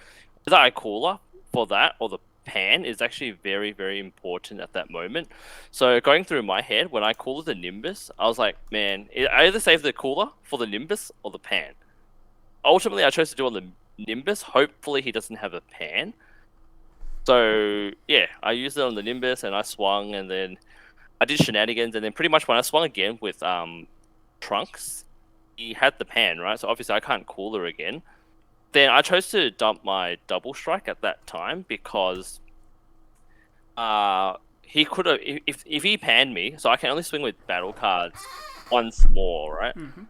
whether I cooler for that or the pan is actually very, very important at that moment. So going through my head, when I cooler the Nimbus, I was like, man, I either save the cooler for the Nimbus or the pan. Ultimately, I chose to do on the Nimbus. Hopefully, he doesn't have a pan. So yeah, I used it on the Nimbus and I swung, and then I did shenanigans, and then pretty much when I swung again with Trunks, he had the pan, right? So obviously I can't cooler again. Then I chose to dump my double strike at that time because he could have, if he panned me, so I can only swing with battle cards once more, right? Mm-hmm.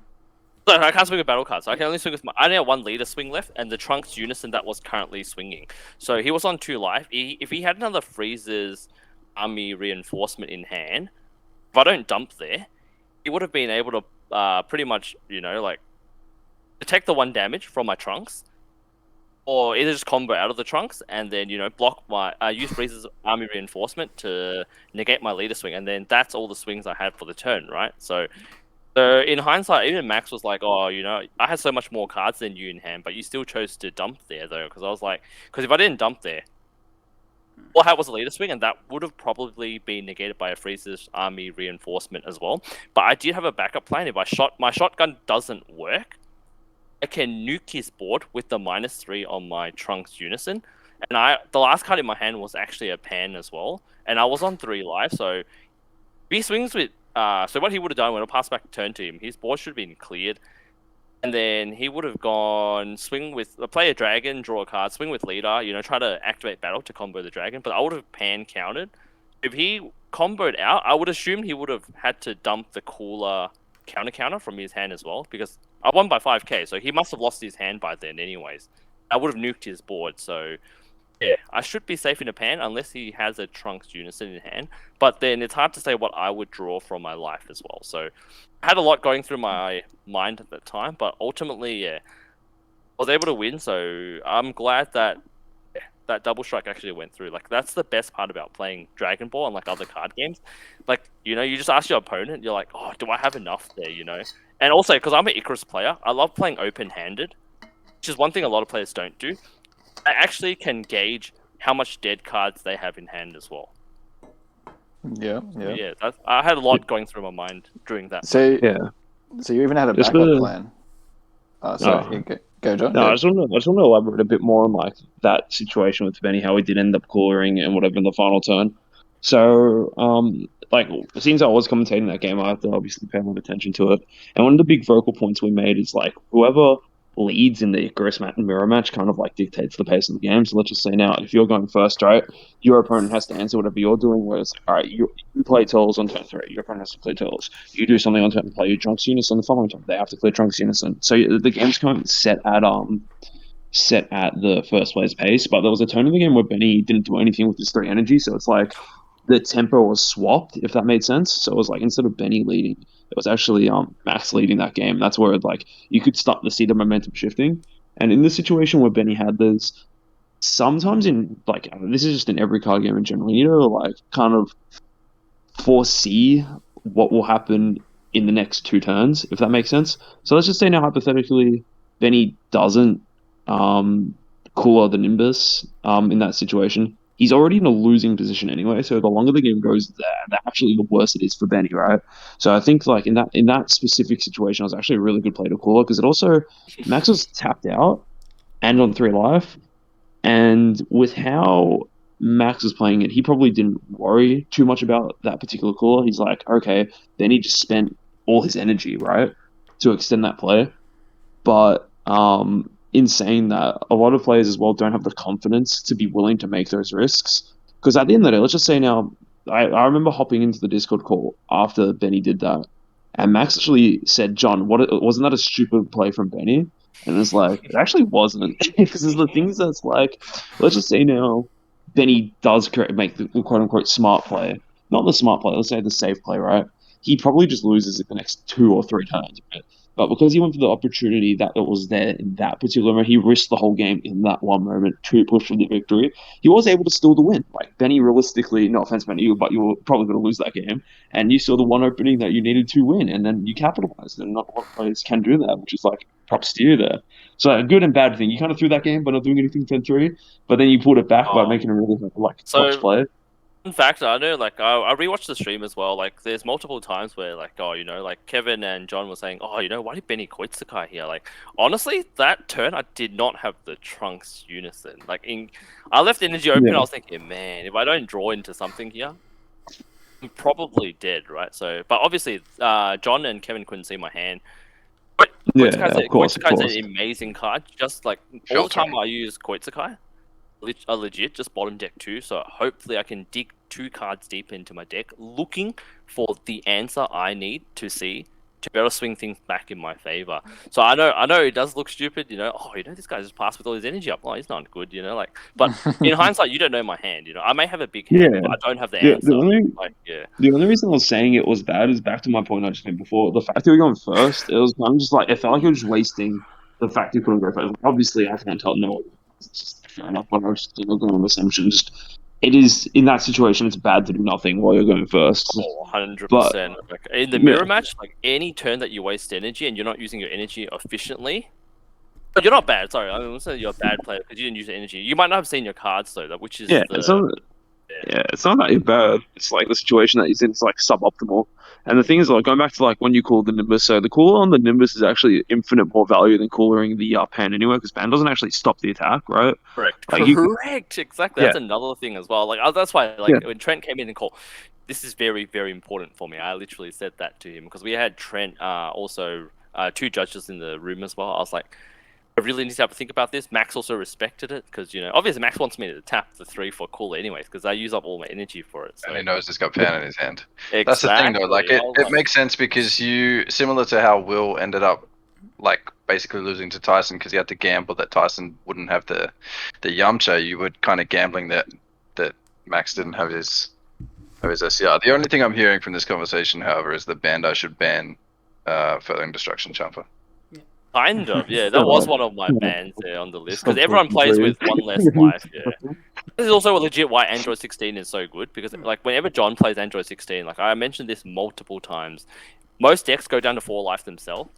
So I can't swing with battle cards, so I can only swing with I only have 1 leader swing left, and the Trunks Unison that was currently swinging. So he was on 2 life. If he had another Freezer's Army Reinforcement in hand, if I don't dump there, he would have been able to pretty much, like, detect the 1 damage from my Trunks, or either just combo out of the Trunks and then block my use Freezer's Army Reinforcement to negate my leader swing, and then that's all the swings I had for the turn, right? So in hindsight, even Max was like, "Oh, I had so much more cards than you in hand, but you still chose to dump there though." Because I was like, because if I didn't dump there, all I had was a leader swing, and that would have probably been negated by a Freezer's Army Reinforcement as well. But I did have a backup plan. If my shotgun doesn't work, I can nuke his board with the -3 on my Trunks Unison. And the last card in my hand was actually a pan as well. And I was on 3 life, so if he swings with so what he would have done when I passed back turn to him, his board should have been cleared. And then he would have gone swing with play a dragon, draw a card, swing with leader, try to activate battle to combo the dragon, but I would have pan countered. If he comboed out, I would assume he would have had to dump the cooler counter from his hand as well, because I won by 5k, so he must have lost his hand by then anyways. I would have nuked his board, so yeah, I should be safe in a pan unless he has a Trunks Unison in hand, but then it's hard to say what I would draw from my life as well. So I had a lot going through my mind at that time, but ultimately, yeah, I was able to win, so I'm glad that that double strike actually went through. Like that's the best part about playing Dragon Ball and like other card games. Like you just ask your opponent, you're like, oh, do I have enough there? And also because I'm an Icarus player, I love playing open-handed, which is one thing a lot of players don't do. I actually can gauge how much dead cards they have in hand as well. Yeah. Yeah, I had a lot going through my mind during that. So Yeah. So you even had a Just backup for- plan. Sorry, go, John. No, Go. I just want to elaborate a bit more on like that situation with Benny, how he did end up coolering and whatever in the final turn. So, like since I was commentating that game, I have to obviously pay a lot of attention to it. And one of the big vocal points we made is like whoever leads in the Icarus and mirror match kind of like dictates the pace of the game. So let's just say now, if you're going first, right, your opponent has to answer whatever you're doing. Whereas, all right, you play Turtles on turn 3, your opponent has to play Turtles. You do something on turn, play your Trunks Unison the following turn. They have to play Trunks Unison. So the game's kind of set at the first player's pace. But there was a turn in the game where Benny didn't do anything with his 3 energy. So it's like the tempo was swapped, if that made sense. So it was like instead of Benny leading, it was actually Max leading that game. That's where like you could start to see the momentum shifting. And in the situation where Benny had this, sometimes in like this is just in every card game in general, you know, like kind of foresee what will happen in the next 2 turns, if that makes sense. So let's just say now hypothetically Benny doesn't cooler the Nimbus in that situation. He's already in a losing position anyway, so the longer the game goes there, actually the worse it is for Benny, right? So I think like in that specific situation, it was actually a really good play to cooler because it also Max was tapped out and on 3 life, and with how Max was playing it, he probably didn't worry too much about that particular cooler. He's like, okay, Benny just spent all his energy, right, to extend that play, but in saying that, a lot of players as well don't have the confidence to be willing to make those risks. Because at the end of the day, let's just say now, I remember hopping into the Discord call after Benny did that, and Max actually said, "John, wasn't that a stupid play from Benny?" And it's like, it actually wasn't. Because there's the things that's like, let's just say now, Benny does make the quote-unquote smart play. Not the smart play, let's say the safe play, right? He probably just loses it the next 2 or 3 turns, right? But because he went for the opportunity that it was there in that particular moment, he risked the whole game in that one moment to push for the victory. He was able to steal the win. Like Benny, realistically, no offense, Benny, but you were probably going to lose that game, and you saw the one opening that you needed to win, and then you capitalized. And not a lot of players can do that, which is like props to you there. So a good and bad thing. You kind of threw that game by not doing anything 10-3, but then you pulled it back by making a really clutch play. In fact, I know, like, I rewatched the stream as well. Like, there's multiple times where, like, like Kevin and John were saying, why did Benny Koitsukai here? Like, honestly, that turn, I did not have the Trunks Unison. Like, I left energy open. I was thinking, man, if I don't draw into something here, I'm probably dead, right? So, but obviously, John and Kevin couldn't see my hand. But Koitsukai's an amazing card. Just like all the time I use Koitsukai, I legit just bottom deck 2, so hopefully I can dig 2 cards deep into my deck, looking for the answer I need to see to better swing things back in my favor. So I know it does look stupid, this guy just passed with all his energy up. Oh, he's not good, But in hindsight, you don't know my hand, I may have a big hand, but I don't have the answer. The only reason I was saying it was bad is back to my point I just made before. The fact that we were going first, it was kind of just like, it felt like it was just wasting the fact you couldn't go first. Obviously, I can't tell no. It's just fair enough, but I was going on assumption. It is in that situation, it's bad to do nothing while you're going first. 100%. In the mirror match, like any turn that you waste energy and you're not using your energy efficiently, but you're not bad. Sorry, I wouldn't say you're a bad player because you didn't use your energy. You might not have seen your cards though, which is it's not that bad. It's like the situation that he's in is like suboptimal. And the thing is, like, going back to like when you call the Nimbus, so the cooler on the Nimbus is actually infinite more value than coolering the Pan anyway, because Pan doesn't actually stop the attack, right? Correct. Correct. Exactly. That's another thing as well. Like that's why, when Trent came in and called, this is very, very important for me. I literally said that to him because we had Trent also 2 judges in the room as well. I was like, I really need to have a think about this. Max also respected it because, obviously Max wants me to tap the 3 for cool anyways because I use up all my energy for it. So. And he knows he's got Pan in his hand. Exactly. That's the thing though, like it makes sense because similar to how Will ended up like basically losing to Tyson because he had to gamble that Tyson wouldn't have the Yamcha, you were kind of gambling that Max didn't have his SCR. The only thing I'm hearing from this conversation, however, is that Bandai should ban Furthering Destruction Champa. Kind of, yeah. That was one of my bans there on the list because Stop everyone talking, plays please. with one less life. Yeah, this is also legit why Android 16 is so good because like whenever John plays Android 16, like I mentioned this multiple times, most decks go down to 4 life themselves.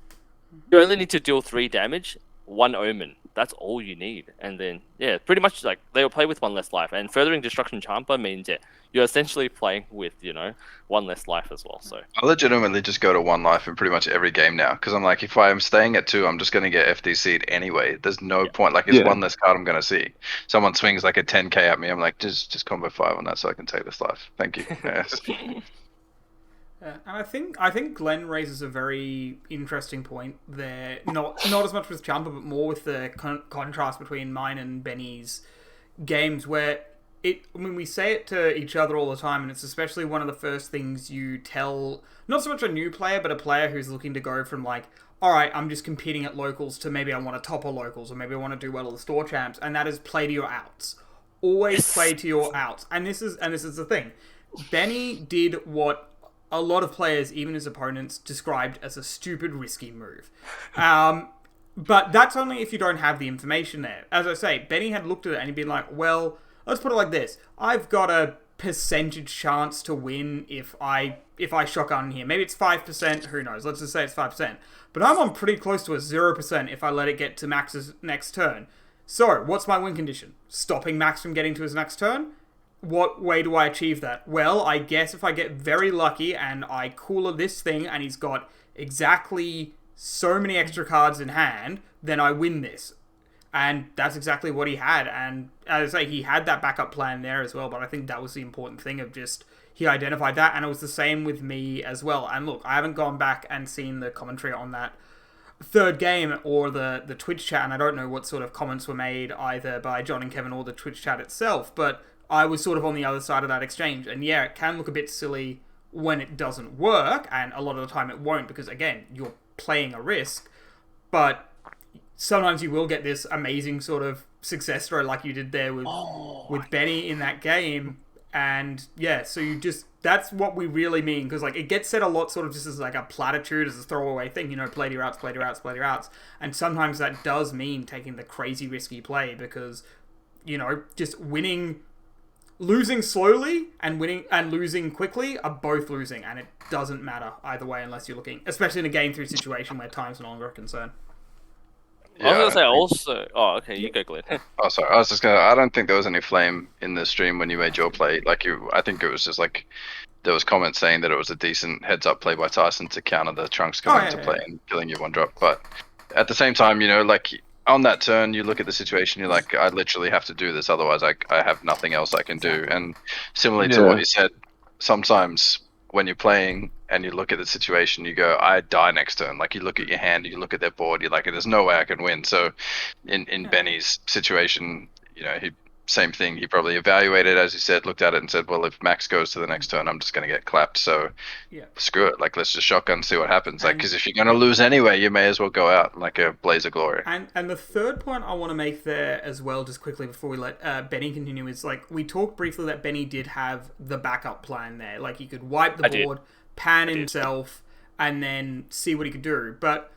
You only need to deal 3 damage, 1 omen. That's all you need, and then yeah, pretty much like they will play with 1 less life. And furthering destruction champer means you're essentially playing with 1 less life as well. So I legitimately just go to 1 life in pretty much every game now because I'm like, if I'm staying at 2, I'm just going to get FDC'd anyway. There's no point. Like, it's Yeah. 1 less card I'm going to see. Someone swings like a 10k at me. I'm like, just combo 5 on that so I can take this life. Thank you. Yes. And I think Glenn raises a very interesting point there. Not as much with Champa, but more with the contrast between mine and Benny's games, where we say it to each other all the time, and it's especially one of the first things you tell not so much a new player, but a player who's looking to go from like, all right, I'm just competing at locals to maybe I want to topper locals, or maybe I want to do well at the store champs, and that is play to your outs. Always play to your outs, and this is the thing. Benny did what a lot of players, even his opponents, described as a stupid, risky move. But that's only if you don't have the information there. As I say, Benny had looked at it and he'd been like, well, let's put it like this. I've got a percentage chance to win if I shotgun here. Maybe it's 5%, who knows? Let's just say it's 5%. But I'm on pretty close to a 0% if I let it get to Max's next turn. So, what's my win condition? Stopping Max from getting to his next turn? What way do I achieve that? Well, I guess if I get very lucky and I cooler this thing and he's got exactly so many extra cards in hand, then I win this. And that's exactly what he had. And as I say, he had that backup plan there as well, but I think that was the important thing of just, he identified that, and it was the same with me as well. And look, I haven't gone back and seen the commentary on that third game or the Twitch chat, and I don't know what sort of comments were made either by John and Kevin or the Twitch chat itself, but I was sort of on the other side of that exchange. And yeah, it can look a bit silly when it doesn't work, and a lot of the time it won't, because again, you're playing a risk, but sometimes you will get this amazing sort of success story like you did there with Benny in that game. And yeah, so that's what we really mean, because like it gets said a lot sort of just as like a platitude, as a throwaway thing, play to your outs, play to your outs, play to your outs. And sometimes that does mean taking the crazy risky play, because just losing slowly and winning and losing quickly are both losing, and it doesn't matter either way unless you're looking, especially in a game 3 situation where time's no longer a concern. I was gonna say also. Oh, okay, you go, Glenn. Oh, sorry. I don't think there was any flame in the stream when you made your play. I think it was just like there was comments saying that it was a decent heads-up play by Tyson to counter the Trunks coming into play and killing you 1-drop. But at the same time, on that turn, you look at the situation, you're like, I literally have to do this, otherwise I have nothing else I can do. And similarly to what you said, sometimes when you're playing and you look at the situation, you go, I die next turn. Like, you look at your hand, you look at their board, you're like, there's no way I can win. So in Benny's situation, same thing. He probably evaluated, as you said, looked at it and said, well, if Max goes to the next turn, I'm just going to get clapped. So screw it. Like, let's just shotgun, see what happens. Like, because if you're going to lose anyway, you may as well go out like a blaze of glory. And the third point I want to make there as well, just quickly before we let Benny continue, is like, we talked briefly that Benny did have the backup plan there. Like, he could wipe the board, pan himself, and then see what he could do. But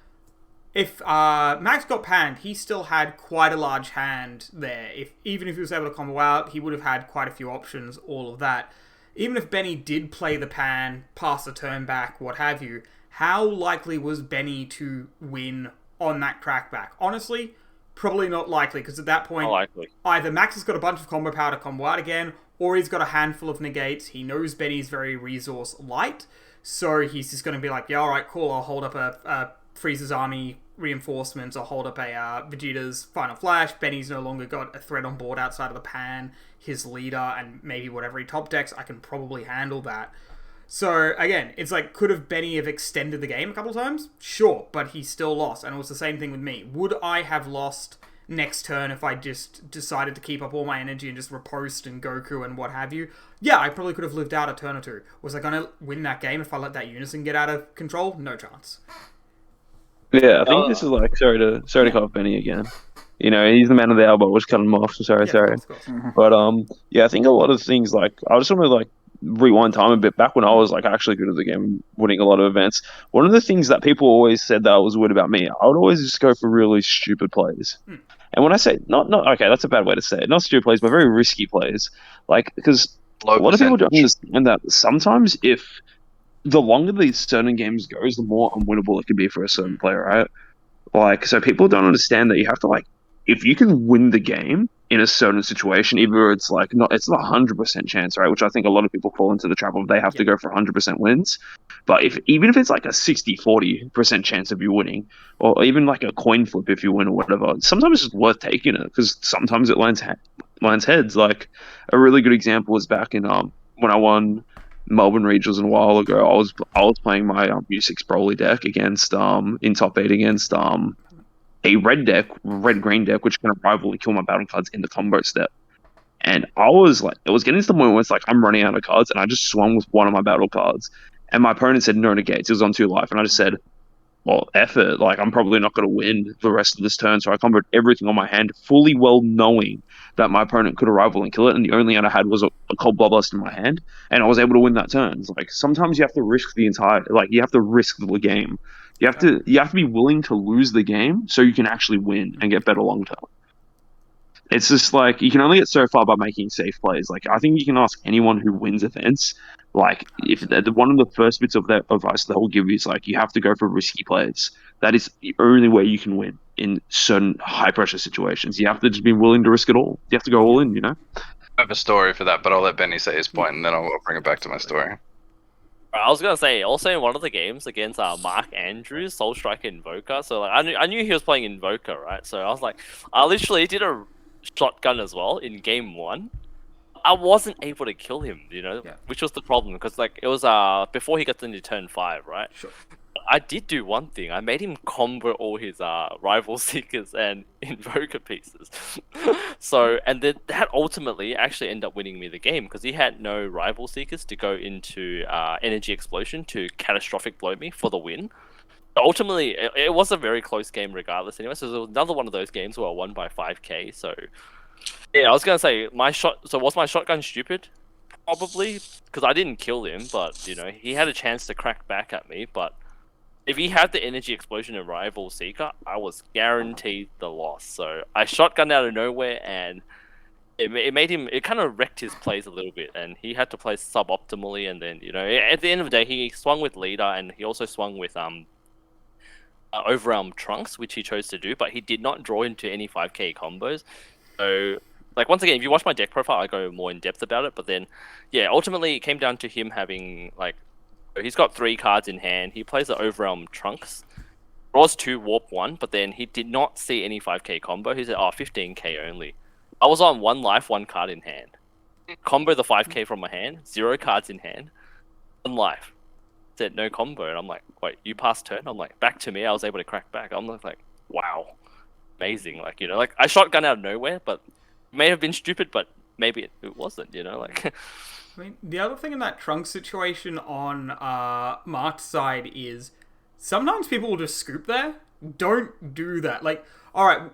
if Max got panned, he still had quite a large hand there. Even if he was able to combo out, he would have had quite a few options, all of that. Even if Benny did play the pan, pass the turn back, what have you, how likely was Benny to win on that crackback? Honestly, probably not likely, because at that point, either Max has got a bunch of combo power to combo out again, or he's got a handful of negates. He knows Benny's very resource light, so he's just going to be like, yeah, alright, cool, I'll hold up a Frieza's army reinforcements, or hold up a Vegeta's final flash. Benny's no longer got a threat on board outside of the pan, his leader, and maybe whatever he top decks. I can probably handle that. So again, it's like, could have Benny have extended the game a couple times? Sure, but he still lost, and it was the same thing with me. Would I have lost next turn if I just decided to keep up all my energy and just riposte and Goku and what have you? Yeah, I probably could have lived out a turn or two. Was I going to win that game if I let that unison get out of control? No chance. Yeah, I think this is like, sorry to cut off Benny again. He's the man of the hour, but we'll just cut him off. Sorry. Of course. But yeah, I think a lot of things, like, I just want to like rewind time a bit, back when I was like actually good at the game, winning a lot of events, one of the things that people always said that was weird about me, I would always just go for really stupid plays. And when I say not okay, that's a bad way to say it. Not stupid plays, but very risky plays. Like, because Low a lot of people don't percentage. understand that sometimes if the longer these certain games goes, the more unwinnable it can be for a certain player, right? Like, so people don't understand that you have to like, if you can win the game in a certain situation, either it's like not, it's not 100% chance, right? Which I think a lot of people fall into the trap of they have to go for 100% wins. But even if it's like a 60-40% chance of you winning, or even like a coin flip if you win or whatever, sometimes it's worth taking it because sometimes it lands heads. Like a really good example was back in when I won Melbourne Regionals a while ago. I was playing my U6 Broly deck against in top 8 against a red green deck, which can rival and kill my battle cards in the combo step. And I was like, it was getting to the point where it's like I'm running out of cards, and I just swung with one of my battle cards, and my opponent said no negates. It was on 2 life, and I just said, well, effort. Like I'm probably not going to win the rest of this turn, so I comboed everything on my hand, fully well knowing that my opponent could arrival and kill it, and the only out I had was a cold bloodlust in my hand, and I was able to win that turn. It's like sometimes you have to risk the entire, like you have to risk the game. You have to be willing to lose the game so you can actually win and get better long term. It's just like you can only get so far by making safe plays. Like I think you can ask anyone who wins events. Like if one of the first bits of that advice that will give you is like you have to go for risky plays. That is the only way you can win in certain high pressure situations. You have to just be willing to risk it all. You have to go all in. You know. I have a story for that, but I'll let Benny say his point, and then I'll bring it back to my story. I was gonna say also in one of the games against Mark Andrews, Soul Striker Invoker. So like I knew he was playing Invoker, right? So I was like, I literally did a shotgun as well in game 1. I wasn't able to kill him, which was the problem because like it was before he got into turn 5, right? Sure. I did do one thing. I made him combo all his rival seekers and invoker pieces. So and then that ultimately actually ended up winning me the game because he had no rival seekers to go into energy explosion to catastrophic blow me for the win. Ultimately, it was a very close game regardless. Anyway, so it was another one of those games where I won by 5k. So yeah, I was gonna say was my shotgun stupid? Probably because I didn't kill him, but he had a chance to crack back at me, but. If he had the energy explosion and rival seeker, I was guaranteed the loss. So I shotgunned out of nowhere, and it made him. It kind of wrecked his plays a little bit, and he had to play suboptimally. And then at the end of the day, he swung with leader, and he also swung with overwhelm trunks, which he chose to do, but he did not draw into any 5k combos. So like once again, if you watch my deck profile, I go more in depth about it. But then, yeah, ultimately it came down to him having like. He's got 3 cards in hand. He plays the Overwhelm Trunks. Draws 2, Warp 1, but then he did not see any 5k combo. He said, 15k only. I was on 1 life, 1 card in hand. Combo the 5k from my hand, 0 cards in hand, 1 life. Said no combo, and I'm like, wait, you passed turn? I'm like, back to me. I was able to crack back. I'm like, wow, amazing. Like like I shotgun out of nowhere, but it may have been stupid, but maybe it wasn't. Like. I mean, the other thing in that trunk situation on Mark's side is sometimes people will just scoop there. Don't do that. Like, all right,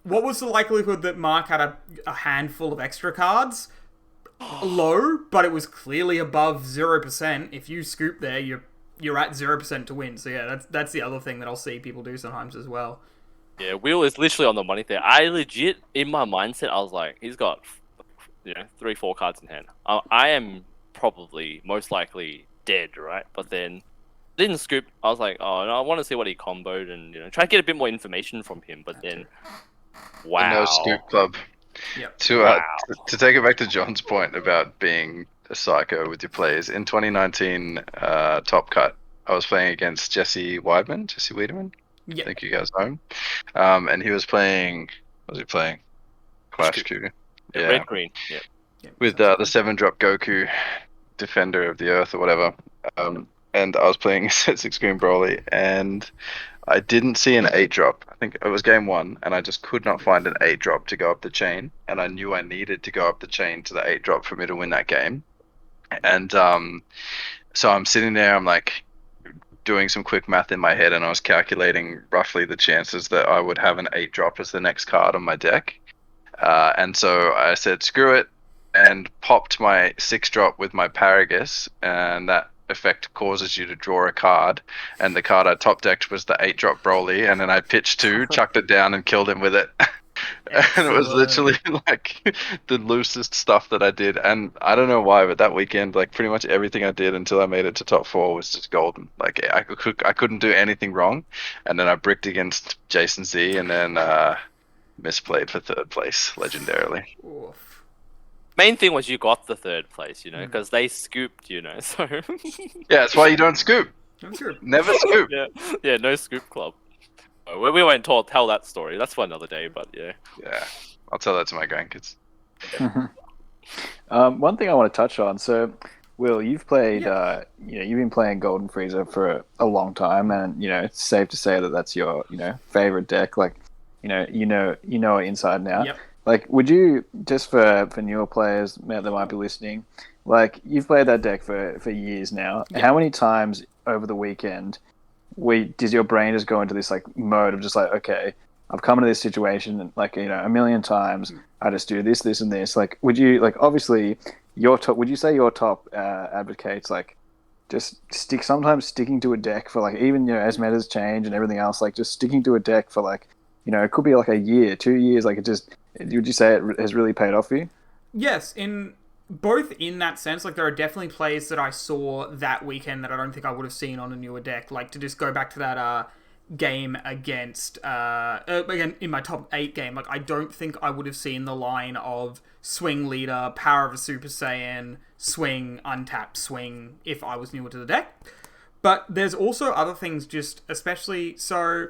what was the likelihood that Mark had a handful of extra cards? Low, but it was clearly above 0%. If you scoop there, you're at 0% to win. So yeah, that's the other thing that I'll see people do sometimes as well. Yeah, Will is literally on the money there. I legit, in my mindset, I was like, he's got 3-4 cards in hand. I am probably most likely dead, right? But then didn't scoop. I was like, oh no, I want to see what he comboed and try to get a bit more information from him. But then, wow, The no scoop club. Yep. To take it back to John's point about being a psycho with your plays in 2019 Top Cut, I was playing against Jesse Wiedemann. Yep. I think you guys know him. And he was playing. What was he playing? Clash Q. Yeah. Red green. Yeah. With the 7-drop Goku, Defender of the Earth or whatever. And I was playing a 6 green Broly, and I didn't see an 8-drop. I think it was game 1, and I just could not find an 8-drop to go up the chain, and I knew I needed to go up the chain to the 8-drop for me to win that game. And so I'm sitting there, I'm like doing some quick math in my head, and I was calculating roughly the chances that I would have an 8-drop as the next card on my deck. And so I said, screw it. and popped my 6-drop with my Paragus, and that effect causes you to draw a card. And the card I top decked was the 8-drop Broly, and then I pitched 2, chucked it down, and killed him with it. And it was literally like the loosest stuff that I did, and I don't know why, but that weekend, like pretty much everything I did until I made it to top 4 was just golden. Like I couldn't do anything wrong, and then I bricked against Jason Z, and then misplayed for 3rd place, legendarily. Oof. Main thing was you got the 3rd place, you know, because they scooped, you know. So Yeah, that's why you don't scoop. That's good. Never scoop. yeah, no scoop club. We won't tell that story. That's for another day, but yeah. Yeah, I'll tell that to my grandkids. One thing I want to touch on. So, Will, you've played, you've been playing Golden Frieza for a long time, and it's safe to say that that's your, favorite deck. Like, you know it inside and out. Yep. Like, would you, just for newer players that might be listening, like, you've played that deck for years now. Yep. How many times over the weekend does your brain just go into this like mode of just like, okay, I've come into this situation like a million times. I just do this, this, and this. Like, would you obviously your top? Would you say your top advocates like just sometimes sticking to a deck for like even as metas change and everything else, like just sticking to a deck for like it could be like a year, 2 years. Like would you say it has really paid off for you? Yes, in that sense, like there are definitely plays that I saw that weekend that I don't think I would have seen on a newer deck. Like to just go back to that game against again in my top 8 game, like I don't think I would have seen the line of swing leader, power of a Super Saiyan, swing, untap, swing if I was newer to the deck. But there's also other things, just especially so.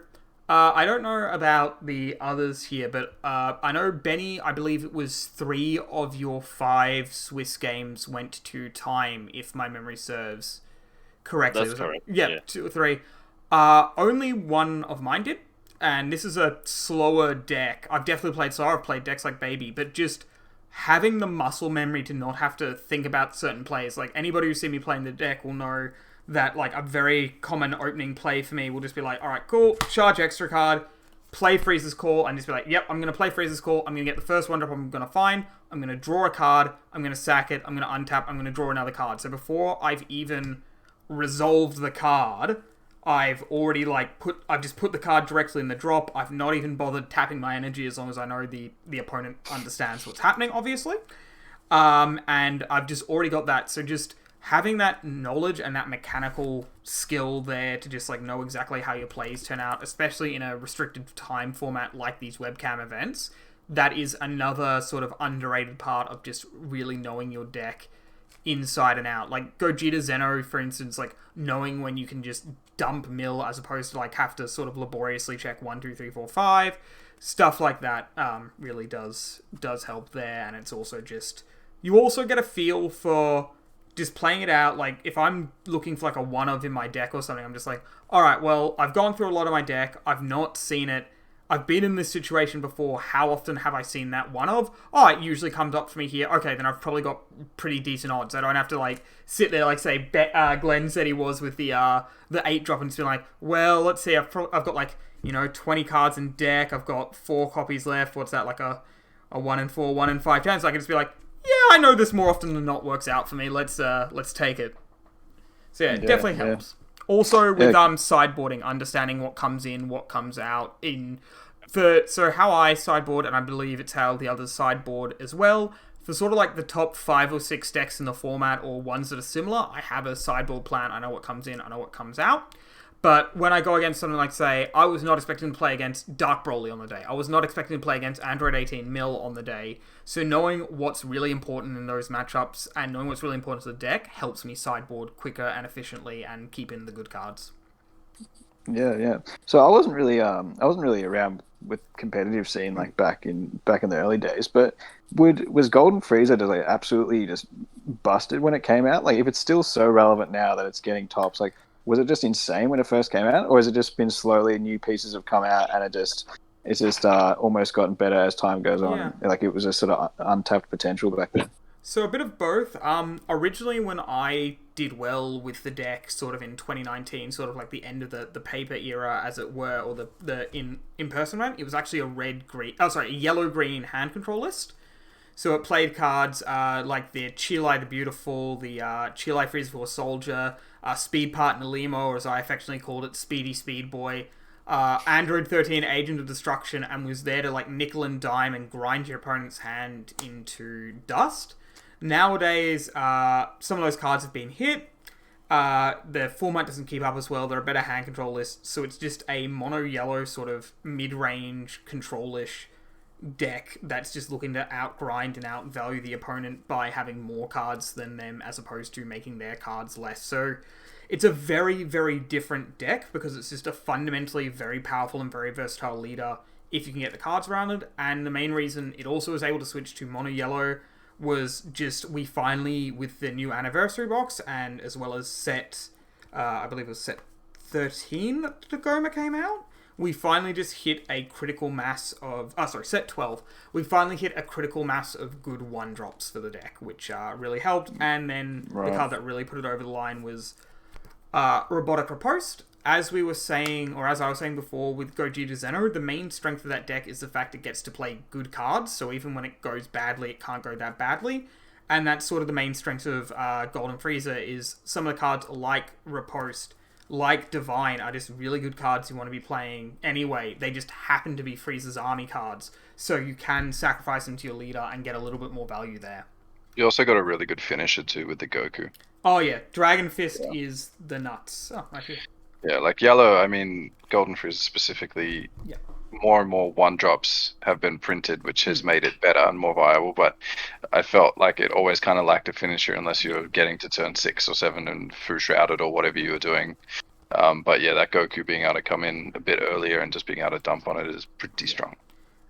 I don't know about the others here, but I know, Benny, I believe it was 3 of your 5 Swiss games went to time, if my memory serves correctly. That's correct. Yeah, 2 or 3. Only 1 of mine did, and this is a slower deck. I've definitely played slower, I've played decks like Baby, but just having the muscle memory to not have to think about certain plays. Like, anybody who's seen me playing the deck will know that like a very common opening play for me will just be like, alright, cool, charge extra card, play Frieza's Call, and just be like, yep, I'm going to play Frieza's Call, I'm going to get the first 1-drop I'm going to find, I'm going to draw a card, I'm going to sack it, I'm going to untap, I'm going to draw another card. So before I've even resolved the card, I've already I've just put the card directly in the drop. I've not even bothered tapping my energy as long as I know the opponent understands what's happening, obviously. And I've just already got that, so just having that knowledge and that mechanical skill there to just like know exactly how your plays turn out, especially in a restricted time format like these webcam events, that is another sort of underrated part of just really knowing your deck inside and out. Like Gogeta Zeno, for instance, like knowing when you can just dump mill as opposed to like have to sort of laboriously check 1, 2, 3, 4, 5. Stuff like that really does help there, and it's also just, you also get a feel for just playing it out. Like, if I'm looking for like a 1-of in my deck or something, I'm just like, alright, well, I've gone through a lot of my deck, I've not seen it, I've been in this situation before, how often have I seen that 1-of? Oh, it usually comes up for me here. Okay, then I've probably got pretty decent odds. I don't have to like sit there like say Glenn said he was with the 8-drop and just be like, well, let's see, I've got like 20 cards in deck, I've got 4 copies left, what's that, like a 1 in 4, 1 in 5 chance. So I can just be like, yeah, I know this more often than not works out for me. Let's take it. So yeah, it definitely helps. Also with sideboarding, understanding what comes in, what comes out so how I sideboard, and I believe it's how the others sideboard as well. For sort of like the top 5 or 6 decks in the format or ones that are similar, I have a sideboard plan. I know what comes in, I know what comes out. But when I go against something like, say, I was not expecting to play against Dark Broly on the day. I was not expecting to play against Android 18 Mill on the day. So knowing what's really important in those matchups and knowing what's really important to the deck helps me sideboard quicker and efficiently and keep in the good cards. Yeah. So I wasn't really around with competitive scene like back in the early days. But was Golden Frieza just like absolutely just busted when it came out? Like, if it's still so relevant now that it's getting tops, like, was it just insane when it first came out, or has it just been slowly new pieces have come out and it's just almost gotten better as time goes on? Yeah. Like, it was a sort of untapped potential back then. So a bit of both. Originally when I did well with the deck sort of in 2019, sort of like the end of the paper era as it were, or the in-person run, it was actually a yellow-green hand control list. So it played cards like the Chile the Beautiful, the Chile Freeze for Soldier, Speed Partner Limo, or as I affectionately called it, Speedy Speed Boy, Android 13 Agent of Destruction, and was there to like nickel and dime and grind your opponent's hand into dust. Nowadays, some of those cards have been hit. The format doesn't keep up as well. There are better hand control lists, so it's just a mono-yellow sort of mid-range control-ish deck that's just looking to outgrind and outvalue the opponent by having more cards than them as opposed to making their cards less. So it's a very, very different deck because it's just a fundamentally very powerful and very versatile leader if you can get the cards around it. And the main reason it also was able to switch to mono-yellow was just we finally, with the new anniversary box and as well as set, I believe it was set 13 that Tagoma came out, we finally just hit a critical mass of... set 12. We finally hit a critical mass of good 1-drops for the deck, which really helped. And then the card that really put it over the line was Robotic Riposte. As we were saying, or as I was saying before, with Gogeta Zeno, the main strength of that deck is the fact it gets to play good cards, so even when it goes badly, it can't go that badly. And that's sort of the main strength of Golden Frieza, is some of the cards like Riposte, like Divine, are just really good cards you want to be playing anyway. They just happen to be Frieza's army cards, so you can sacrifice them to your leader and get a little bit more value there. You also got a really good finisher too with the Goku. Oh yeah, Dragon Fist is the nuts. Oh, right here. Yeah, like yellow, I mean, Golden Frieza specifically, more and more 1-drops have been printed, which has made it better and more viable, but I felt like it always kind of lacked a finisher unless you're getting to turn 6 or 7 and Fu Shrouded or whatever you were doing. But yeah, that Goku being able to come in a bit earlier and just being able to dump on it is pretty strong.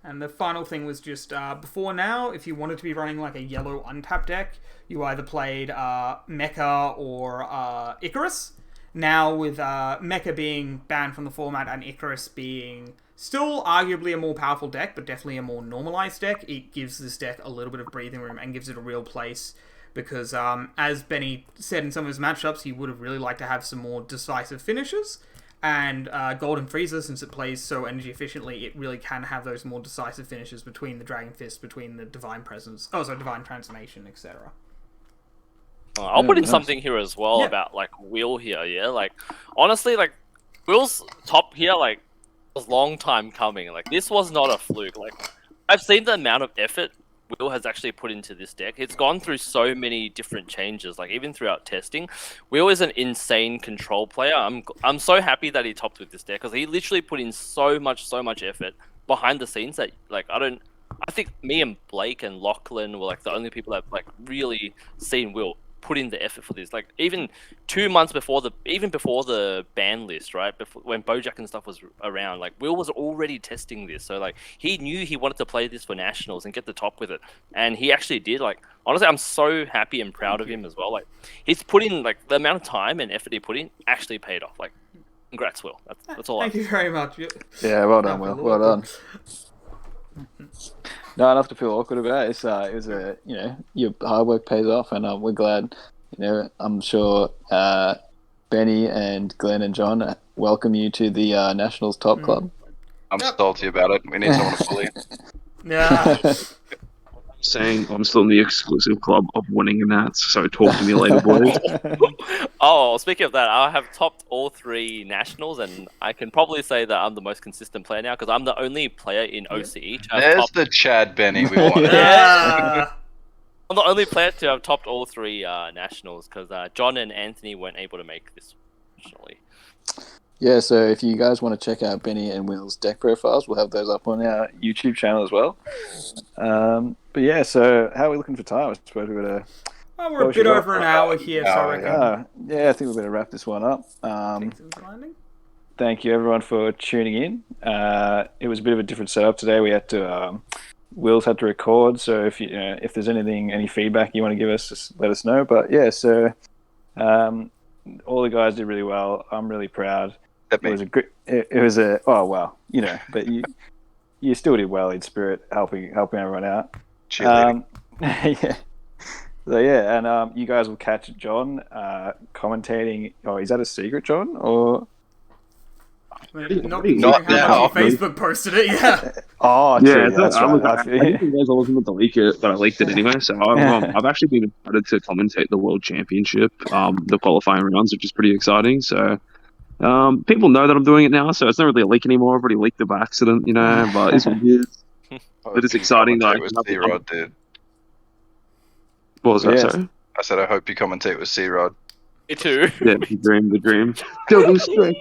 And the final thing was just, before now, if you wanted to be running like a yellow untapped deck, you either played Mecha or Icarus. Now, with Mecha being banned from the format and Icarus being still arguably a more powerful deck, but definitely a more normalized deck, it gives this deck a little bit of breathing room and gives it a real place. Because, as Benny said in some of his matchups, he would have really liked to have some more decisive finishes. And Golden Frieza, since it plays so energy efficiently, it really can have those more decisive finishes between the Dragon Fist, between the Divine Presence, Divine Transformation, etc. I'll put in something here as well about like Will here, like honestly, like Will's top here, like was a long time coming. Like this was not a fluke. Like I've seen the amount of effort Will has actually put into this deck. It's gone through so many different changes, like even throughout testing. Will is an insane control player. I'm so happy that he topped with this deck because he literally put in so much effort behind the scenes that like I think me and Blake and Lachlan were like the only people that like really seen Will put in the effort for this. Like even 2 months before the ban list, right? Before when Bojack and stuff was around, like Will was already testing this. So like he knew he wanted to play this for nationals and get the top with it, and he actually did. Like honestly, I'm so happy and proud of him as well. Like he's put in like the amount of time and effort he put in actually paid off. Like congrats, Will. That's all. Thank you very much. Yeah, well done, Will. Well done. No, enough to feel awkward about it. It was your hard work pays off, and we're glad. I'm sure Benny and Glenn and John welcome you to the Nationals Top Club. I'm salty about it. We need someone to bully. Yeah. Saying I'm still in the exclusive club of winning Nats, so talk to me later, boys. Oh, speaking of that, I have topped all 3 nationals, and I can probably say that I'm the most consistent player now because I'm the only player in OCE to have There's the Chad Benny we want. Yeah. I'm the only player to have topped all 3 nationals because John and Anthony weren't able to make this nationally. Yeah, so if you guys want to check out Benny and Will's deck profiles, we'll have those up on our YouTube channel as well. But yeah, so how are we looking for time? I suppose we've got to... Well, we're a bit over an hour here, so I reckon. Yeah, I think we better wrap this one up. Thank you, everyone, for tuning in. It was a bit of a different setup today. We had to... Will's had to record, so if if there's any feedback you want to give us, just let us know. But yeah, so all the guys did really well. I'm really proud. It was a great. It was a but you still did well in spirit, helping everyone out. Yeah. So yeah, and you guys will catch John commentating. Oh, is that a secret, John? Or Not Pretty- considering how now. much you Facebook posted it, yeah. Oh, Yeah, true, so that's I, right. was, I I feel- didn't realize I wasn't going to leak it, but I leaked it anyway. So I've actually been invited to commentate the World Championship, the qualifying rounds, which is pretty exciting. So people know that I'm doing it now, so it's not really a leak anymore. I've already leaked it by accident, but it's what it is. It is exciting that I Commentate can with have the C-Rod, dude. What was that? Yes. Sorry. I said I hope you commentate with C-Rod. Me too. Yeah, the dream. Double strike.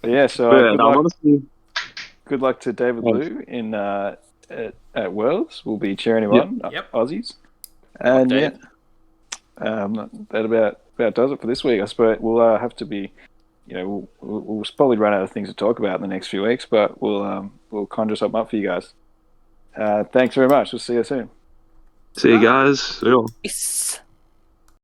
Yeah, so Yeah, good no, I'm luck. honestly. Good luck to David Thanks. Liu in at Worlds. We'll be cheering him Yep. on, Yep. Aussies. And yeah, Dave. that about does it for this week. I suppose we'll have to be, we'll probably run out of things to talk about in the next few weeks, but we'll conjure something up for you guys. Thanks very much. We'll see you soon. See you guys. See you all. Peace.